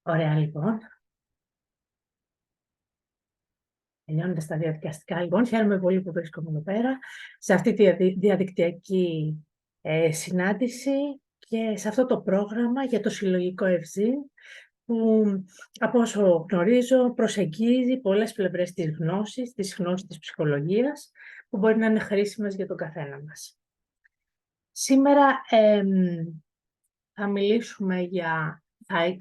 Ωραία, λοιπόν. Τελειώνοντας τα διαδικαστικά, λοιπόν, χαίρομαι πολύ που βρίσκομαι εδώ πέρα, σε αυτή τη διαδικτυακή συνάντηση και σε αυτό το πρόγραμμα για το συλλογικό ευζήν, που, από όσο γνωρίζω, προσεγγίζει πολλές πλευρές της γνώσης της ψυχολογίας, που μπορεί να είναι χρήσιμες για τον καθένα μας. Σήμερα θα μιλήσουμε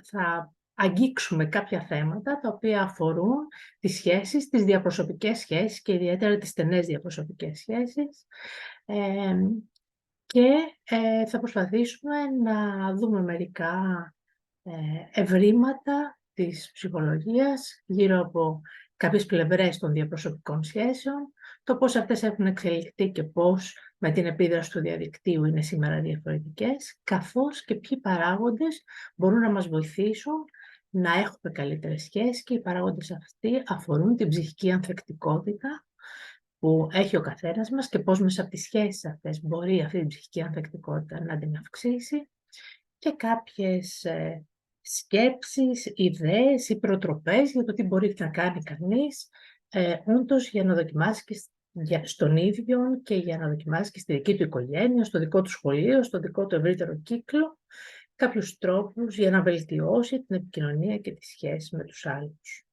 θα αγγίξουμε κάποια θέματα τα οποία αφορούν τις σχέσεις, τις διαπροσωπικές σχέσεις και ιδιαίτερα τις στενές διαπροσωπικές σχέσεις, και θα προσπαθήσουμε να δούμε μερικά ευρήματα της ψυχολογίας γύρω από κάποιες πλευρές των διαπροσωπικών σχέσεων, το πώς αυτές έχουν εξελιχθεί και πώς με την επίδραση του διαδικτύου είναι σήμερα διαφορετικές, καθώς και ποιοι παράγοντες μπορούν να μας βοηθήσουν να έχουμε καλύτερες σχέσεις, και οι παράγοντες αυτοί αφορούν την ψυχική ανθεκτικότητα που έχει ο καθένας μας και πώς μέσα από τις σχέσεις αυτές μπορεί αυτή την ψυχική ανθεκτικότητα να την αυξήσει, και κάποιες σκέψεις, ιδέες ή προτροπές για το τι μπορεί να κάνει κανείς όντως για να δοκιμάσει και στον ίδιο και για να δοκιμάσει και στη δική του οικογένεια, στο δικό του σχολείο, στο δικό του ευρύτερο κύκλο, κάποιους τρόπους για να βελτιώσει την επικοινωνία και τις σχέσεις με τους άλλους.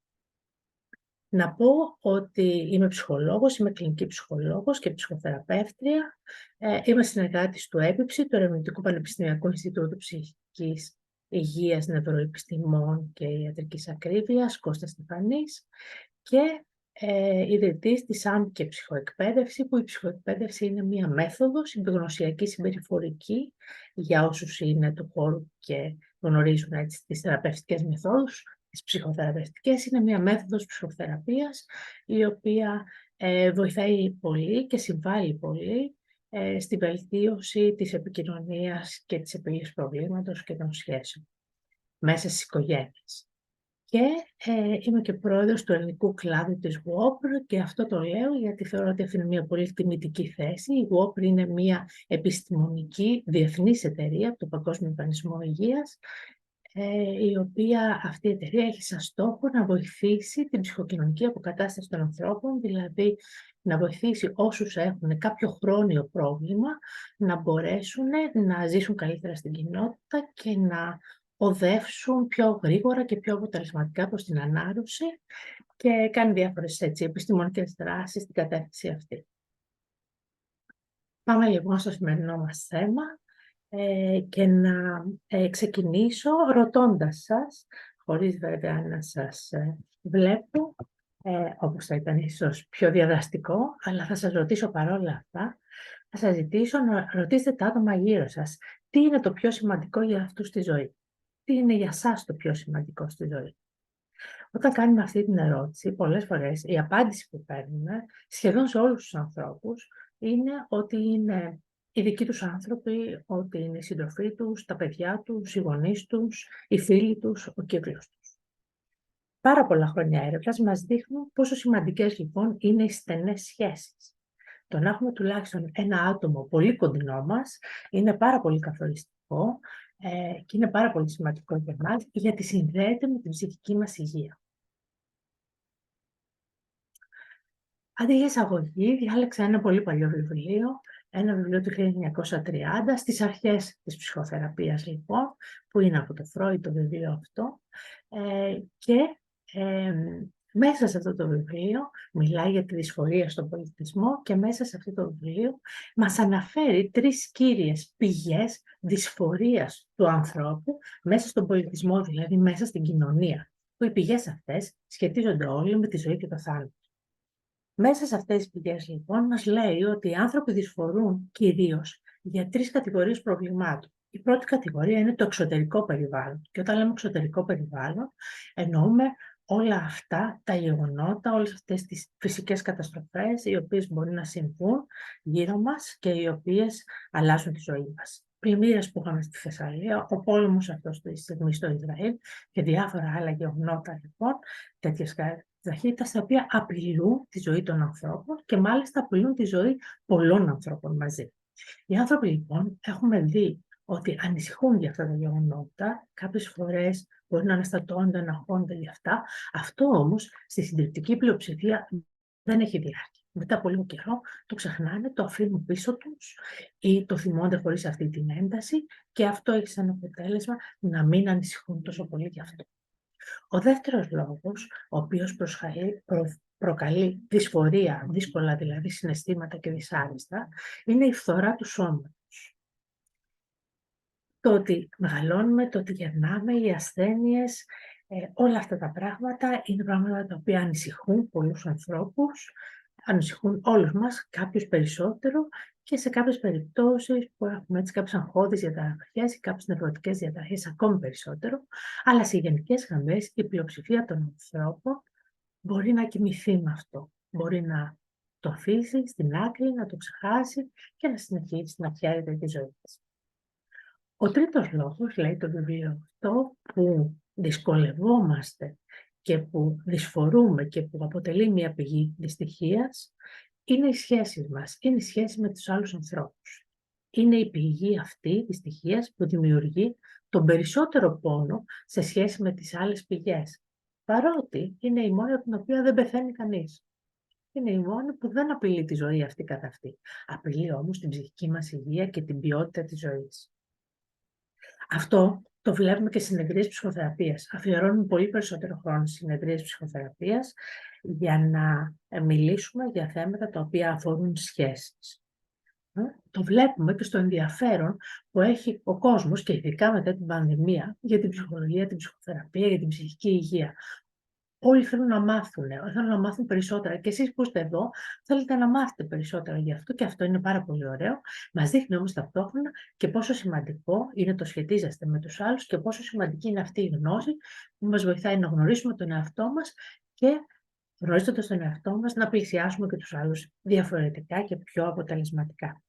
Να πω ότι είμαι ψυχολόγος, είμαι κλινική ψυχολόγος και ψυχοθεραπεύτρια. Είμαι συνεργάτης του ΕΠΙΨΗ, του Ερευνητικού Πανεπιστημιακού Ινστιτούτου Ψυχικής Υγείας, Νευροεπιστημών και Ιατρικής Ακρίβειας, Κώστας Στεφανής, και ιδρυτής της ΆΜΚΕ Ψυχοεκπαίδευση, που η ψυχοεκπαίδευση είναι μία μέθοδος συμπυγνωσιακή συμπεριφορική για όσους είναι του χώρου και γνωρίζουν έτσι τις θεραπευτικές μεθόδους. Τις ψυχοθεραπευτικές είναι μία μέθοδος ψυχοθεραπείας η οποία βοηθάει πολύ και συμβάλλει πολύ στη βελτίωση της επικοινωνίας και της επίλυσης προβλήματος και των σχέσεων μέσα στις οικογένειες. Και είμαι και πρόεδρος του ελληνικού κλάδου της WOPR, και αυτό το λέω γιατί θεωρώ ότι αυτή είναι μια πολύ τιμητική θέση. Η WOPR είναι μια επιστημονική διεθνής εταιρεία από το Παγκόσμιο Οργανισμό Υγείας, η οποία αυτή η εταιρεία έχει σαν στόχο να βοηθήσει την ψυχοκοινωνική αποκατάσταση των ανθρώπων, δηλαδή να βοηθήσει όσους έχουν κάποιο χρόνιο πρόβλημα να μπορέσουν να ζήσουν καλύτερα στην κοινότητα και να οδεύσουν πιο γρήγορα και πιο αποτελεσματικά προς την ανάρρωση, και κάνει διάφορες επιστημονικές δράσεις στην κατεύθυνση αυτή. Πάμε λοιπόν στο σημερινό μας θέμα και να ξεκινήσω ρωτώντας σας, χωρίς βέβαια να σας βλέπω, όπως θα ήταν ίσως πιο διαδραστικό, αλλά θα σας ρωτήσω παρόλα αυτά, θα σας ζητήσω να ρωτήσετε τα άτομα γύρω σας τι είναι το πιο σημαντικό για αυτούς στη ζωή. Τι είναι για σας το πιο σημαντικό στη ζωή. Όταν κάνουμε αυτή την ερώτηση, πολλές φορές η απάντηση που παίρνουμε σχεδόν σε όλους τους ανθρώπους είναι ότι είναι οι δικοί τους άνθρωποι, ότι είναι οι σύντροφοί τους, τα παιδιά τους, οι γονείς τους, οι φίλοι τους, ο κύκλος τους. Πάρα πολλά χρόνια έρευνας μας δείχνουν πόσο σημαντικές λοιπόν είναι οι στενές σχέσεις. Το να έχουμε τουλάχιστον ένα άτομο πολύ κοντινό μας είναι πάρα πολύ καθοριστικό και είναι πάρα πολύ σημαντικό για εμάς, γιατί συνδέεται με την ψυχική μας υγεία. Αντί για εισαγωγή, διάλεξα ένα πολύ παλιό βιβλίο, ένα βιβλίο του 1930, στις αρχές της ψυχοθεραπείας λοιπόν, που είναι από το Φρόιντ το βιβλίο αυτό, και μέσα σε αυτό το βιβλίο μιλάει για τη δυσφορία στον πολιτισμό, και μέσα σε αυτό το βιβλίο μας αναφέρει 3 κύριες πηγές δυσφορίας του ανθρώπου μέσα στον πολιτισμό, δηλαδή μέσα στην κοινωνία, που οι πηγές αυτές σχετίζονται όλοι με τη ζωή και το θάνατο. Μέσα σε αυτές τις πηγές λοιπόν μας λέει ότι οι άνθρωποι δυσφορούν κυρίως για 3 κατηγορίες προβλημάτων. Η πρώτη κατηγορία είναι το εξωτερικό περιβάλλον, και όταν λέμε εξωτερικό περιβάλλον εννοούμε όλα αυτά τα γεγονότα, όλες αυτές τις φυσικές καταστροφές οι οποίες μπορεί να συμβούν γύρω μας και οι οποίες αλλάζουν τη ζωή μας. Πλημμύρες που είχαμε στη Θεσσαλία, ο πόλεμος αυτός τη στιγμή στο Ισραήλ και διάφορα άλλα γεγονότα λοιπόν, τέτοιες ταχύτητας, τα οποία απειλούν τη ζωή των ανθρώπων και μάλιστα απειλούν τη ζωή πολλών ανθρώπων μαζί. Οι άνθρωποι λοιπόν έχουμε δει ότι ανησυχούν για αυτά τα γεγονότα, κάποιες φορές μπορεί να αναστατώνονται, να αγχώνονται για αυτά. Αυτό όμως στη συντριπτική πλειοψηφία δεν έχει διάρκεια. Μετά από λίγο καιρό το ξεχνάνε, το αφήνουν πίσω τους ή το θυμώνται χωρίς αυτή την ένταση και αυτό έχει σαν αποτέλεσμα να μην ανησυχούν τόσο πολύ γι' αυτό. Ο δεύτερος λόγος, ο οποίος προκαλεί δυσφορία, δύσκολα δηλαδή συναισθήματα και δυσάρεστα, είναι η φθορά του σώματος. Το ότι μεγαλώνουμε, το ότι γερνάμε, οι ασθένειες, όλα αυτά τα πράγματα είναι πράγματα τα οποία ανησυχούν πολλούς ανθρώπους, ανησυχούν όλους μας, κάποιους περισσότερο και σε κάποιες περιπτώσεις που έχουμε έτσι κάποιες αγχώδεις διαταραχές ή κάποιες νευρωτικές διαταραχές ακόμη περισσότερο, αλλά σε γενικές γραμμές η πλειοψηφία των ανθρώπων μπορεί να κοιμηθεί με αυτό. Μπορεί να το αφήσει στην άκρη, να το ξεχάσει και να συνεχίσει να φτιάχνει τη ζωή της. Ο τρίτος λόγος, λέει το βιβλίο αυτό, που δυσκολευόμαστε και που δυσφορούμε και που αποτελεί μια πηγή δυστυχίας, είναι οι σχέσεις μας, είναι οι σχέσεις με τους άλλους ανθρώπους. Είναι η πηγή αυτή δυστυχίας που δημιουργεί τον περισσότερο πόνο σε σχέση με τις άλλες πηγές. Παρότι είναι η μόνη από την οποία δεν πεθαίνει κανείς. Είναι η μόνη που δεν απειλεί τη ζωή αυτή καθ' αυτή. Απειλεί όμως την ψυχική μας υγεία και την ποιότητα της ζωής. Αυτό το βλέπουμε και στις συνεδρίες ψυχοθεραπείας. Αφιερώνουμε πολύ περισσότερο χρόνο στις συνεδρίες ψυχοθεραπείας για να μιλήσουμε για θέματα τα οποία αφορούν σχέσεις. Το βλέπουμε και στο ενδιαφέρον που έχει ο κόσμος και ειδικά μετά την πανδημία για την ψυχολογία, την ψυχοθεραπεία, για την ψυχική υγεία. Όλοι θέλουν να μάθουν, θέλουν να μάθουν περισσότερα. Και εσείς που είστε εδώ, θέλετε να μάθετε περισσότερα γι' αυτό και αυτό είναι πάρα πολύ ωραίο. Μας δείχνει όμως ταυτόχρονα και πόσο σημαντικό είναι το σχετίζεστε με τους άλλους και πόσο σημαντική είναι αυτή η γνώση που μας βοηθάει να γνωρίσουμε τον εαυτό μας και γνωρίζοντας τον εαυτό μας να πλησιάσουμε και τους άλλους διαφορετικά και πιο αποτελεσματικά.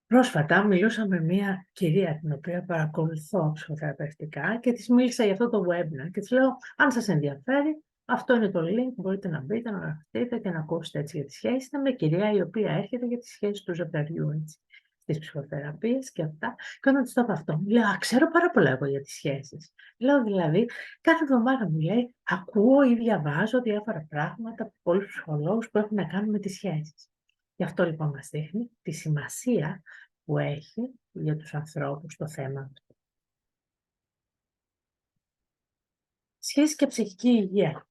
Πρόσφατα μιλούσα με μια κυρία την οποία παρακολουθώ ψυχοθεραπευτικά και της μίλησα για αυτό το webinar και της λέω αν σας ενδιαφέρει αυτό είναι το link, μπορείτε να μπείτε, να γραφτείτε και να ακούσετε έτσι για τις σχέσεις. Είναι μια κυρία η οποία έρχεται για τις σχέσεις του ζευγαριού έτσι, στις ψυχοθεραπείες και αυτά και όταν της το είπα αυτό μου λέει ξέρω πάρα πολλά εγώ για τις σχέσεις. Λέω δηλαδή κάθε εβδομάδα μου λέει ακούω ή διαβάζω διάφορα πράγματα από πολλούς ψυχολόγους που έχουν να κάνουν με τις σχέσεις. Γι' αυτό λοιπόν μας δείχνει τη σημασία που έχει για τους ανθρώπους το θέμα αυτό. Σχέση και ψυχική υγεία.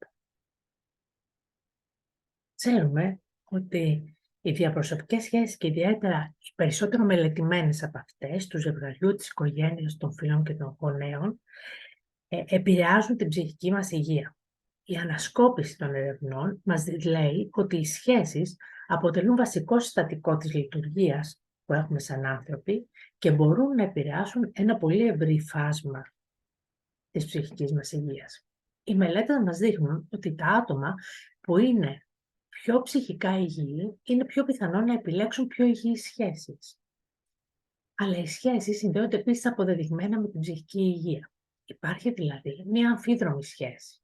Ξέρουμε ότι οι διαπροσωπικές σχέσεις και ιδιαίτερα οι περισσότερο μελετημένες από αυτές, του ζευγαριού, της οικογένειας, των φίλων και των γονέων, επηρεάζουν την ψυχική μας υγεία. Η ανασκόπηση των ερευνών μας λέει ότι οι σχέσεις αποτελούν βασικό συστατικό της λειτουργίας που έχουμε σαν άνθρωποι και μπορούν να επηρεάσουν ένα πολύ ευρύ φάσμα της ψυχικής μας υγείας. Οι μελέτες μας δείχνουν ότι τα άτομα που είναι πιο ψυχικά υγιή είναι πιο πιθανό να επιλέξουν πιο υγιείς σχέσεις. Αλλά οι σχέσεις συνδέονται επίσης αποδεδειγμένα με την ψυχική υγεία. Υπάρχει δηλαδή μία αμφίδρομη σχέση.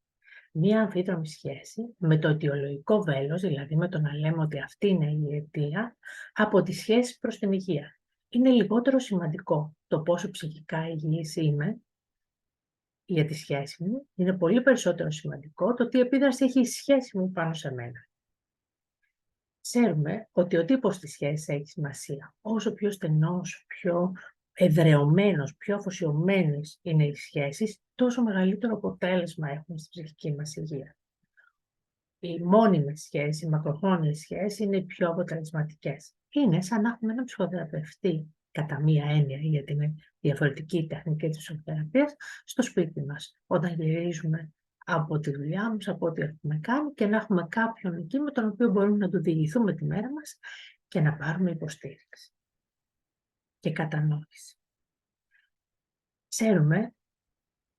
Μία αμφίδρομη σχέση με το αιτιολογικό βέλος, δηλαδή με το να λέμε ότι αυτή είναι η αιτία, από τη σχέση προς την υγεία. Είναι λιγότερο σημαντικό το πόσο ψυχικά υγιής είμαι για τη σχέση μου, είναι πολύ περισσότερο σημαντικό το τι επίδραση έχει η σχέση μου πάνω σε μένα. Ξέρουμε ότι ο τύπος της σχέσης έχει σημασία. Όσο πιο στενός, πιο εδραιωμένος, πιο αφοσιωμένες είναι οι σχέσεις, τόσο μεγαλύτερο αποτέλεσμα έχουν στη ψυχική μας υγεία. Οι μόνιμες σχέσεις, οι μακροχρόνιες σχέσεις είναι οι πιο αποτελεσματικές. Είναι σαν να έχουμε έναν ψυχοθεραπευτή, κατά μία έννοια, γιατί είναι διαφορετική τεχνική της ψυχοθεραπείας, στο σπίτι μας, όταν γυρίζουμε από τη δουλειά μας, από ό,τι έχουμε κάνει και να έχουμε κάποιον εκεί με τον οποίο μπορούμε να του διηγηθούμε τη μέρα μας και να πάρουμε υποστήριξη και κατανόηση. Ξέρουμε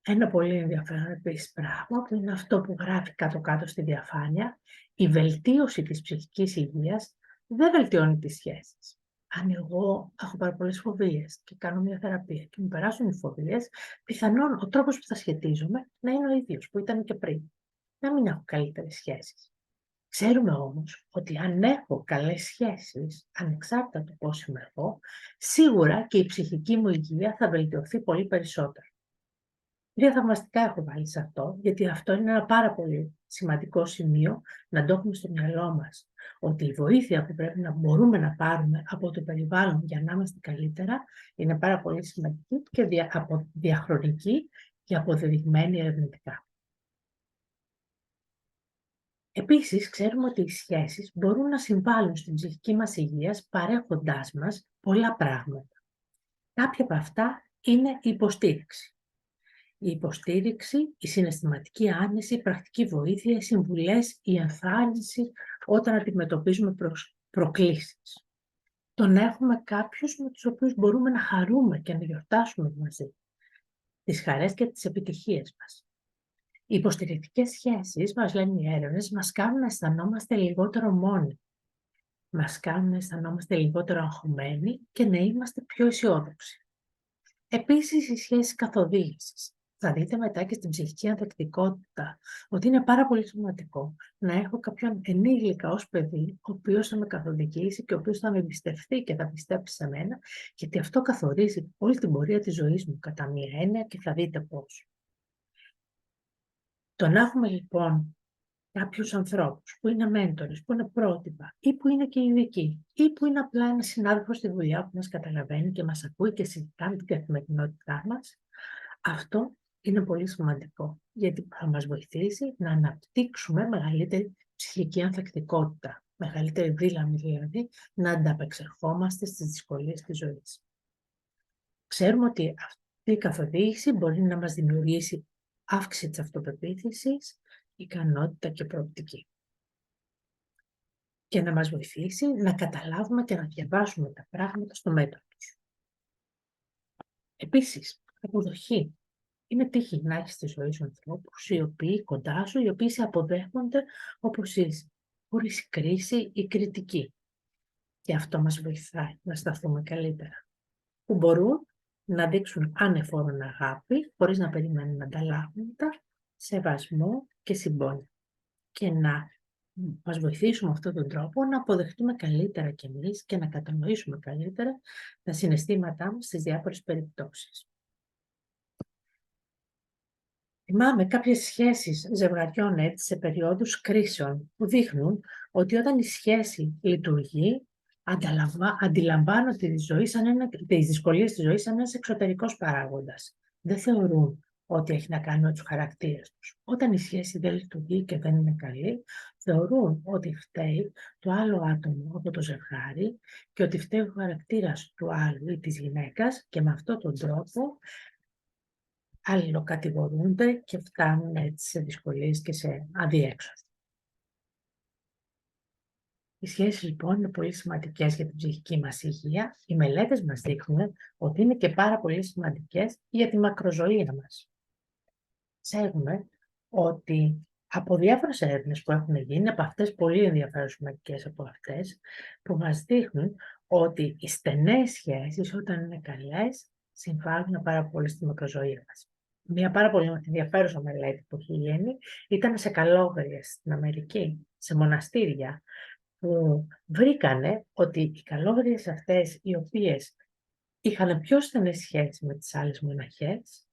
ένα πολύ ενδιαφέρον επίσης πράγμα που είναι αυτό που γράφει κάτω-κάτω στη διαφάνεια. Η βελτίωση της ψυχικής υγείας δεν βελτιώνει τις σχέσεις. Αν εγώ έχω πάρα πολλές φοβίες και κάνω μια θεραπεία και μου περάσουν οι φοβίες, πιθανόν ο τρόπος που θα σχετίζομαι να είναι ο ίδιος που ήταν και πριν. Να μην έχω καλύτερες σχέσεις. Ξέρουμε όμως ότι αν έχω καλές σχέσεις, ανεξάρτητα του πώς είμαι εγώ, σίγουρα και η ψυχική μου υγεία θα βελτιωθεί πολύ περισσότερο. Τρία θαυμαστικά έχω βάλει σε αυτό, γιατί αυτό είναι ένα πάρα πολύ σημαντικό σημείο να το έχουμε στο μυαλό μας. Ότι η βοήθεια που πρέπει να μπορούμε να πάρουμε από το περιβάλλον για να είμαστε καλύτερα είναι πάρα πολύ σημαντική και διαχρονική και αποδεδειγμένη ερευνητικά. Επίσης, ξέρουμε ότι οι σχέσεις μπορούν να συμβάλλουν στην ψυχική μας υγεία παρέχοντάς μας πολλά πράγματα. Κάποια από αυτά είναι η υποστήριξη. Η υποστήριξη, η συναισθηματική άνεση, η πρακτική βοήθεια, οι συμβουλές, η ενθάρρυνση όταν αντιμετωπίζουμε προκλήσεις. Το να έχουμε κάποιους με τους οποίους μπορούμε να χαρούμε και να γιορτάσουμε μαζί τις χαρές και τις επιτυχίες μας. Οι υποστηρικτικές σχέσεις, μας λένε οι έρευνες, μας κάνουν να αισθανόμαστε λιγότερο μόνοι. Μας κάνουν να αισθανόμαστε λιγότερο αγχωμένοι και να είμαστε πιο αισιόδοξοι. Επίσης, οι σχέσεις καθοδήγησης. Θα δείτε μετά και στην ψυχική ανθεκτικότητα ότι είναι πάρα πολύ σημαντικό να έχω κάποιον ενήλικα ως παιδί, ο οποίος θα με καθοδηγήσει και ο οποίος θα με εμπιστευτεί και θα πιστέψει σε μένα, γιατί αυτό καθορίζει όλη την πορεία της ζωής μου κατά μία έννοια και θα δείτε πώς. Το να έχουμε λοιπόν κάποιους ανθρώπους που είναι μέντορες, που είναι πρότυπα ή που είναι και ειδικοί ή που είναι απλά ένα συνάδελφος στη δουλειά που μας καταλαβαίνει και μας ακούει και συζητάμε την καθημερινότητά μας, αυτό είναι πολύ σημαντικό, γιατί θα μας βοηθήσει να αναπτύξουμε μεγαλύτερη ψυχική ανθεκτικότητα, μεγαλύτερη δύναμη δηλαδή, να ανταπεξερχόμαστε στις δυσκολίες της ζωής. Ξέρουμε ότι αυτή η καθοδήγηση μπορεί να μας δημιουργήσει αύξηση της αυτοπεποίθησης, ικανότητα και προοπτική. Και να μας βοηθήσει να καταλάβουμε και να διαβάσουμε τα πράγματα στο μέτρο τους. Επίσης, αποδοχή. Είναι τύχη να έχεις στη ζωή σου ανθρώπους οι οποίοι κοντά σου, οι οποίοι σε αποδέχονται όπως είσαι, χωρίς κρίση ή κριτική. Και αυτό μας βοηθάει να σταθούμε καλύτερα. Που μπορούν να δείξουν ανεφόρον αγάπη, χωρίς να περιμένουν ανταλλάγματα, σεβασμό και συμπόνια. Και να μας βοηθήσουμε με αυτόν τον τρόπο να αποδεχτούμε καλύτερα κι εμείς και να κατανοήσουμε καλύτερα τα συναισθήματά μας στις διάφορες περιπτώσεις. Θυμάμαι κάποιες σχέσεις ζευγαριών έτσι σε περιόδους κρίσεων που δείχνουν ότι όταν η σχέση λειτουργεί, αντιλαμβάνονται τις δυσκολίες της ζωής σαν ένας εξωτερικός παράγοντας. Δεν θεωρούν ότι έχει να κάνει με τους χαρακτήρες τους. Όταν η σχέση δεν λειτουργεί και δεν είναι καλή, θεωρούν ότι φταίει το άλλο άτομο από το ζευγάρι και ότι φταίει ο χαρακτήρας του άλλου ή της γυναίκας και με αυτόν τον τρόπο αλληλοκατηγορούνται και φτάνουν έτσι σε δυσκολίες και σε αδιέξοδο. Οι σχέσεις λοιπόν είναι πολύ σημαντικές για την ψυχική μας υγεία. Οι μελέτες μας δείχνουν ότι είναι και πάρα πολύ σημαντικές για τη μακροζωία μας. Ξέρουμε ότι από διάφορες έρευνες που έχουν γίνει, από αυτές πολύ ενδιαφέρουσες μερικές από αυτές, που μας δείχνουν ότι οι στενές σχέσεις όταν είναι καλές συμβάλλουν πάρα πολύ στη μακροζωία μας. Μια πάρα πολύ ενδιαφέρουσα μελέτη που έχει γίνει ήταν σε καλόγριες στην Αμερική, σε μοναστήρια, που βρήκανε ότι οι καλόγριες αυτές οι οποίες είχαν πιο στενές σχέσεις με τις άλλες μοναχές,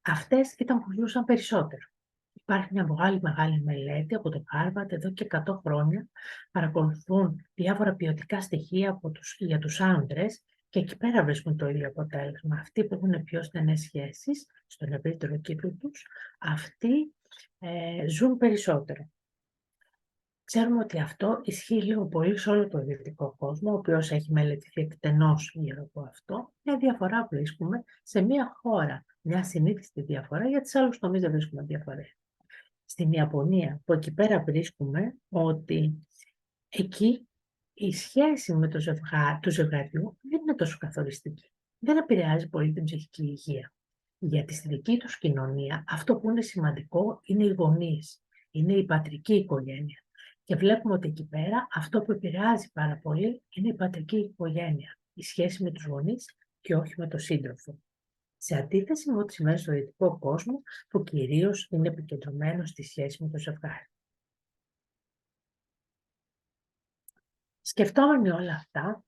αυτές ήταν που ζούσαν περισσότερο. Υπάρχει μια μεγάλη μελέτη από το Harvard εδώ και 100 χρόνια, παρακολουθούν διάφορα ποιοτικά στοιχεία για τους άντρες και εκεί πέρα βρίσκουν το ίδιο αποτέλεσμα. Αυτοί που έχουν πιο στενές σχέσεις στον ευρύτερο κύκλο τους, αυτοί ζουν περισσότερο. Ξέρουμε ότι αυτό ισχύει λίγο πολύ σε όλο το δυτικό κόσμο, ο οποίος έχει μελετηθεί εκτενώς γύρω από αυτό. Μια διαφορά βρίσκουμε σε μια χώρα, μια συνήθιστη διαφορά, για τις άλλους τομείς δεν βρίσκουμε διαφορές. Στην Ιαπωνία, που εκεί πέρα βρίσκουμε ότι εκεί η σχέση με του ζευγαριού δεν είναι τόσο καθοριστική. Δεν επηρεάζει πολύ την ψυχική υγεία. Γιατί στη δική τους κοινωνία αυτό που είναι σημαντικό είναι οι γονείς, είναι η πατρική οικογένεια. Και βλέπουμε ότι εκεί πέρα αυτό που επηρεάζει πάρα πολύ είναι η πατρική οικογένεια, η σχέση με τους γονείς και όχι με τον σύντροφο. Σε αντίθεση με ό,τι σημαίνει στο δυτικό κόσμο, που κυρίως είναι επικεντρωμένο στη σχέση με το ζευγάρι. Σκεφτόμενοι όλα αυτά,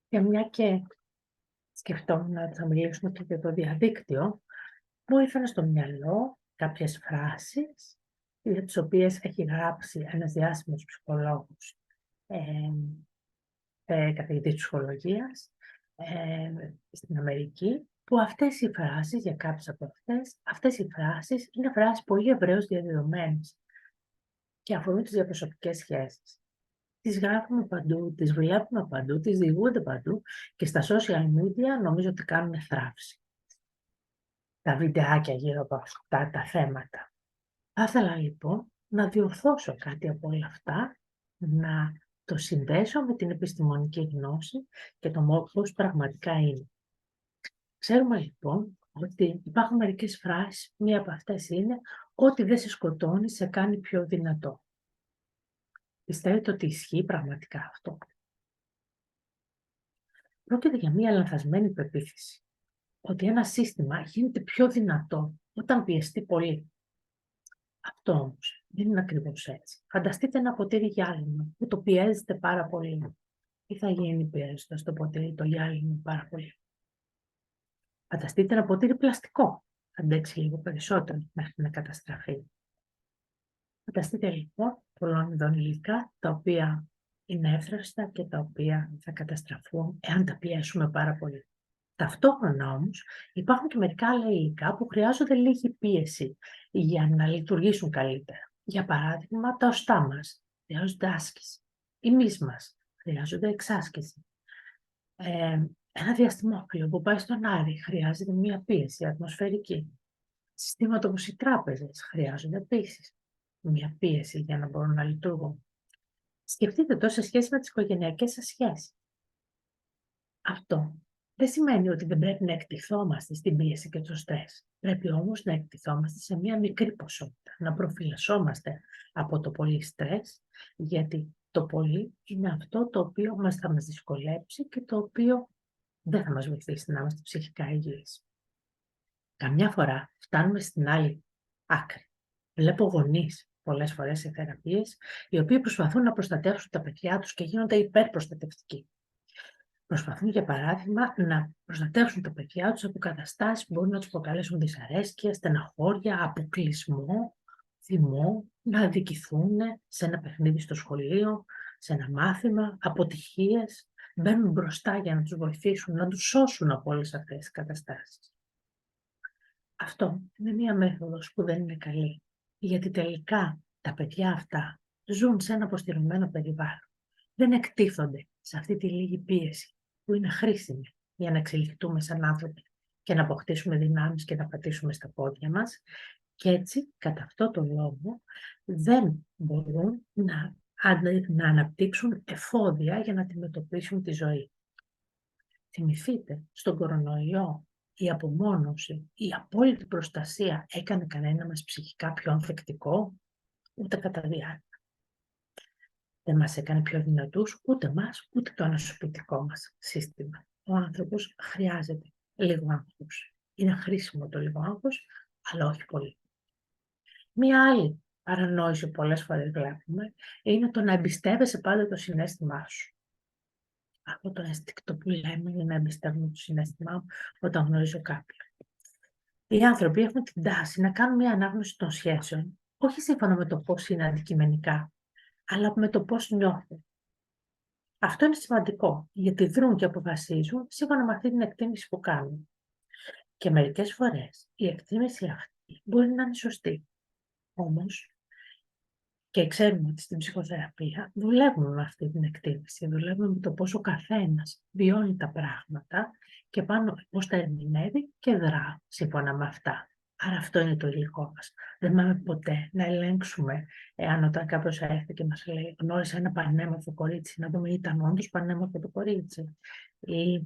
και μια και σκεφτόμουν ότι θα μιλήσουμε και για το διαδίκτυο, μου ήρθαν στο μυαλό κάποιες φράσεις για τις οποίες έχει γράψει ένας διάσημος ψυχολόγος, καθηγητής ψυχολογίας στην Αμερική, που αυτές οι φράσεις, για κάποιες από αυτές οι φράσεις είναι φράσεις πολύ ευρέως διαδεδομένες και αφορούν τις διαπροσωπικές σχέσεις. Τις γράφουμε παντού, τις βλέπουμε παντού, τις διηγούνται παντού και στα social media νομίζω ότι κάνουν θράψη. Τα βιντεάκια γύρω από αυτά τα θέματα. Θα ήθελα λοιπόν να διορθώσω κάτι από όλα αυτά, να το συνδέσω με την επιστημονική γνώση και το πώς πραγματικά είναι. Ξέρουμε λοιπόν ότι υπάρχουν μερικές φράσεις, μία από αυτές είναι «Ό,τι δεν σε σκοτώνει σε κάνει πιο δυνατό». Πιστεύετε ότι ισχύει πραγματικά αυτό? Πρόκειται για μία λανθασμένη πεποίθηση ότι ένα σύστημα γίνεται πιο δυνατό όταν πιεστεί πολύ. Αυτό όμως δεν είναι ακριβώς έτσι. Φανταστείτε ένα ποτήρι γυάλινο που το πιέζετε πάρα πολύ. Τι θα γίνει πιέζοντας το ποτήρι το γυάλινο πάρα πολύ? Φανταστείτε ένα ποτήρι πλαστικό. Θα αντέξει λίγο περισσότερο μέχρι να καταστραφεί. Φανταστείτε λοιπόν πολλών ειδών υλικά τα οποία είναι εύθραυστα και τα οποία θα καταστραφούν εάν τα πιέσουμε πάρα πολύ. Ταυτόχρονα όμως υπάρχουν και μερικά άλλα υλικά που χρειάζονται λίγη πίεση για να λειτουργήσουν καλύτερα. Για παράδειγμα, τα οστά μας χρειάζονται άσκηση. Οι μυς μας χρειάζονται εξάσκηση. Ένα διαστημόπλαιο που πάει στον Άρη χρειάζεται μία πίεση ατμοσφαιρική. Συστήματα όπως οι τράπεζες χρειάζονται επίσης μία πίεση για να μπορούν να λειτουργούν. Σκεφτείτε το σε σχέση με τις οικογενειακές σας σχέσεις. Αυτό δεν σημαίνει ότι δεν πρέπει να εκτιθόμαστε στην πίεση και το στρες. Πρέπει όμως να εκτιθόμαστε σε μία μικρή ποσότητα, να προφυλασσόμαστε από το πολύ στρες, γιατί το πολύ είναι αυτό το οποίο θα μας δυσκολέψει και το οποίο δεν θα μας βοηθήσει να είμαστε ψυχικά υγιείς. Καμιά φορά φτάνουμε στην άλλη άκρη. Βλέπω γονείς πολλές φορές σε θεραπείες, οι οποίοι προσπαθούν να προστατεύσουν τα παιδιά τους και γίνονται υπερπροστατευτικοί. Προσπαθούν, για παράδειγμα, να προστατεύσουν τα παιδιά τους από καταστάσεις που μπορούν να τους προκαλέσουν δυσαρέσκεια, στεναχώρια, αποκλεισμό, θυμό, να αδικηθούν σε ένα παιχνίδι στο σχολείο, σε ένα μάθημα, αποτυχίες. Μπαίνουν μπροστά για να τους βοηθήσουν, να τους σώσουν από όλες αυτές τις καταστάσεις. Αυτό είναι μία μέθοδος που δεν είναι καλή, γιατί τελικά τα παιδιά αυτά ζουν σε ένα αποστηρωμένο περιβάλλον. Δεν εκτίθονται σε αυτή τη λίγη πίεση που είναι χρήσιμη για να εξελιχθούμε σαν άνθρωποι και να αποκτήσουμε δυνάμεις και να πατήσουμε στα πόδια μας. Και έτσι, κατά αυτό τον λόγο, δεν μπορούν να αναπτύξουν εφόδια για να αντιμετωπίσουν τη ζωή. Θυμηθείτε, στον κορονοϊό, η απομόνωση, η απόλυτη προστασία έκανε κανένα μας ψυχικά πιο ανθεκτικό? Ούτε κατά διάρκεια. Δεν μας έκανε πιο δυνατούς ούτε μας, ούτε το ανασωπητικό μας σύστημα. Ο άνθρωπος χρειάζεται λίγο άγχος. Είναι χρήσιμο το λίγο άγχος, αλλά όχι πολύ. Μία άλλη παρανόηση που πολλές φορές βλέπουμε είναι το να εμπιστεύεσαι πάντα το συναίσθημά σου. Αυτό το αίσθηκτο που λέμε είναι να εμπιστεύουμε το συναίσθημά μου όταν γνωρίζω κάποιον. Οι άνθρωποι έχουν την τάση να κάνουν μια ανάγνωση των σχέσεων, όχι σύμφωνα με το πώς είναι αντικειμενικά, αλλά με το πώς νιώθουν. Αυτό είναι σημαντικό, γιατί δρούν και αποφασίζουν σύμφωνα με αυτή την εκτίμηση που κάνουν. Και μερικές φορές η εκτίμηση αυτή μπορεί να είναι σωστή. Όμως, και ξέρουμε ότι στην ψυχοθεραπεία δουλεύουμε με αυτή την εκτίμηση, δουλεύουμε με το πώς ο καθένας βιώνει τα πράγματα και πάνω πώς τα ερμηνεύει και δρά σύμφωνα με αυτά. Άρα αυτό είναι το υλικό μας. Δεν πάμε ποτέ να ελέγξουμε εάν όταν κάποιος έρθει και μας λέει γνώρισα ένα πανέμορφο κορίτσι, να δούμε ήταν όντως πανέμορφο το κορίτσι ή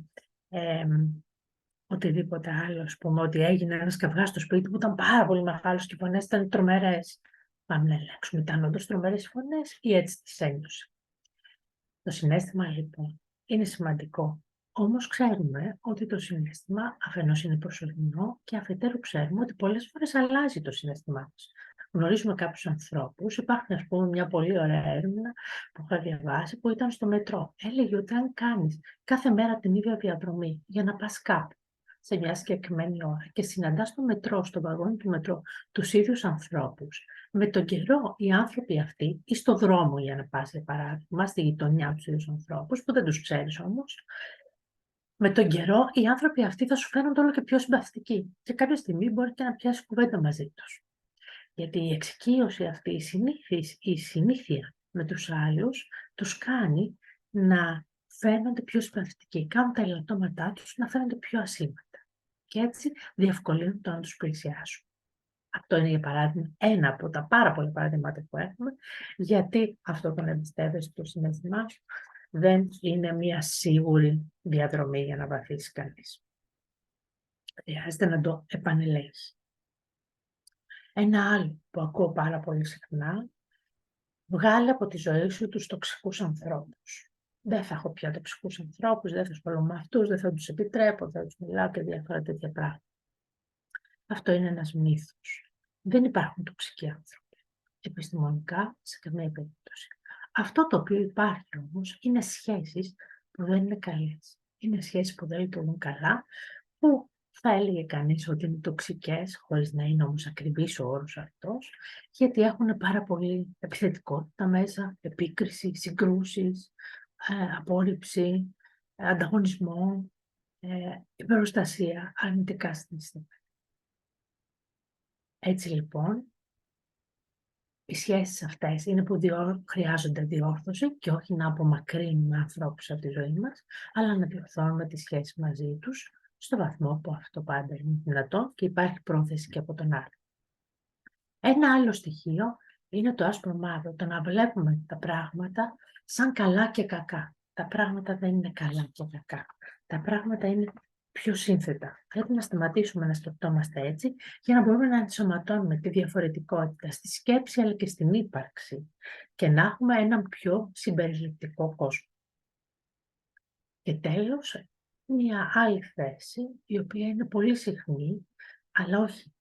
οτιδήποτε άλλο, ας πούμε, ότι έγινε ένας καυγάς στο σπίτι που ήταν πάρα πολύ μεγάλος και οι φωνές ήταν τρομερές. Πάμε να ελέγξουμε, ήταν όντως τρομερές φωνές ή έτσι τις ένιωσε? Το συναίσθημα λοιπόν είναι σημαντικό. Όμως ξέρουμε ότι το συναίσθημα αφενός είναι προσωρινό και αφετέρου ξέρουμε ότι πολλές φορές αλλάζει το συναίσθημά μας. γνωρίζουμε κάποιους ανθρώπους. Υπάρχει, ας πούμε, μια πολύ ωραία έρευνα που είχα διαβάσει που ήταν στο μετρό. Έλεγε ότι αν κάνεις κάθε μέρα την ίδια διαδρομή για να πας κάπου σε μια συγκεκριμένη ώρα και συναντάς στο μετρό, στο βαγόνι του μετρό, τους ίδιους ανθρώπους, με τον καιρό οι άνθρωποι αυτοί, ή στο δρόμο για να πας, για παράδειγμα, στη γειτονιά τους ίδιους ανθρώπους, που δεν τους ξέρεις όμως, με τον καιρό οι άνθρωποι αυτοί θα σου φαίνονται όλο και πιο συμπαθητικοί. Και κάποια στιγμή μπορεί και να πιάσει κουβέντα μαζί τους. Γιατί η εξοικείωση αυτή, η συνήθεια με τους άλλους, τους κάνει να φαίνονται πιο συμπαθητικοί. Κάνουν τα ελαττώματά τους να φαίνονται πιο ασήμαντα. Και έτσι διευκολύνουν το να τους πλησιάσουν. Αυτό είναι, για παράδειγμα, ένα από τα πάρα πολλά παραδείγματα που έχουμε, γιατί αυτό το να εμπιστεύεσαι στο συναισθημά σου δεν είναι μια σίγουρη διαδρομή για να βαθίσει κανείς. Χρειάζεται να το επανελέγει. Ένα άλλο που ακούω πάρα πολύ συχνά, βγάλε από τη ζωή σου τους τοξικούς ανθρώπους. Δεν θα έχω πια τοξικούς ανθρώπους, δεν θα ασχολούμαι με αυτούς, δεν θα τους επιτρέπω, δεν θα τους μιλάω και διάφορα τέτοια πράγματα. Αυτό είναι ένας μύθος. Δεν υπάρχουν τοξικοί άνθρωποι. Επιστημονικά, σε καμία περίπτωση. Αυτό το οποίο υπάρχει όμως είναι σχέσεις που δεν είναι καλές. Είναι σχέσεις που δεν λειτουργούν καλά, που θα έλεγε κανείς ότι είναι τοξικές, χωρίς να είναι όμως ακριβής ο όρος αυτός, γιατί έχουν πάρα πολύ επιθετικότητα μέσα, επίκριση, συγκρούσεις, απόρριψη, ανταγωνισμό, υπεροστασία, αρνητικά συναισθήματα. Έτσι λοιπόν, οι σχέσεις αυτές είναι που χρειάζονται διόρθωση και όχι να απομακρύνουμε ανθρώπους από τη ζωή μας, αλλά να διορθώνουμε τις σχέσεις μαζί τους, στο βαθμό που αυτό πάντα είναι δυνατό και υπάρχει πρόθεση και από τον άλλο. Ένα άλλο στοιχείο είναι το άσπρο μαύρο, το να βλέπουμε τα πράγματα σαν καλά και κακά. Τα πράγματα δεν είναι καλά και κακά. Τα πράγματα είναι πιο σύνθετα. Πρέπει να σταματήσουμε να σκεφτόμαστε έτσι για να μπορούμε να ενσωματώνουμε τη διαφορετικότητα στη σκέψη αλλά και στην ύπαρξη και να έχουμε έναν πιο συμπεριληπτικό κόσμο. Και τέλος, μια άλλη θέση, η οποία είναι πολύ συχνή, αλλά όχι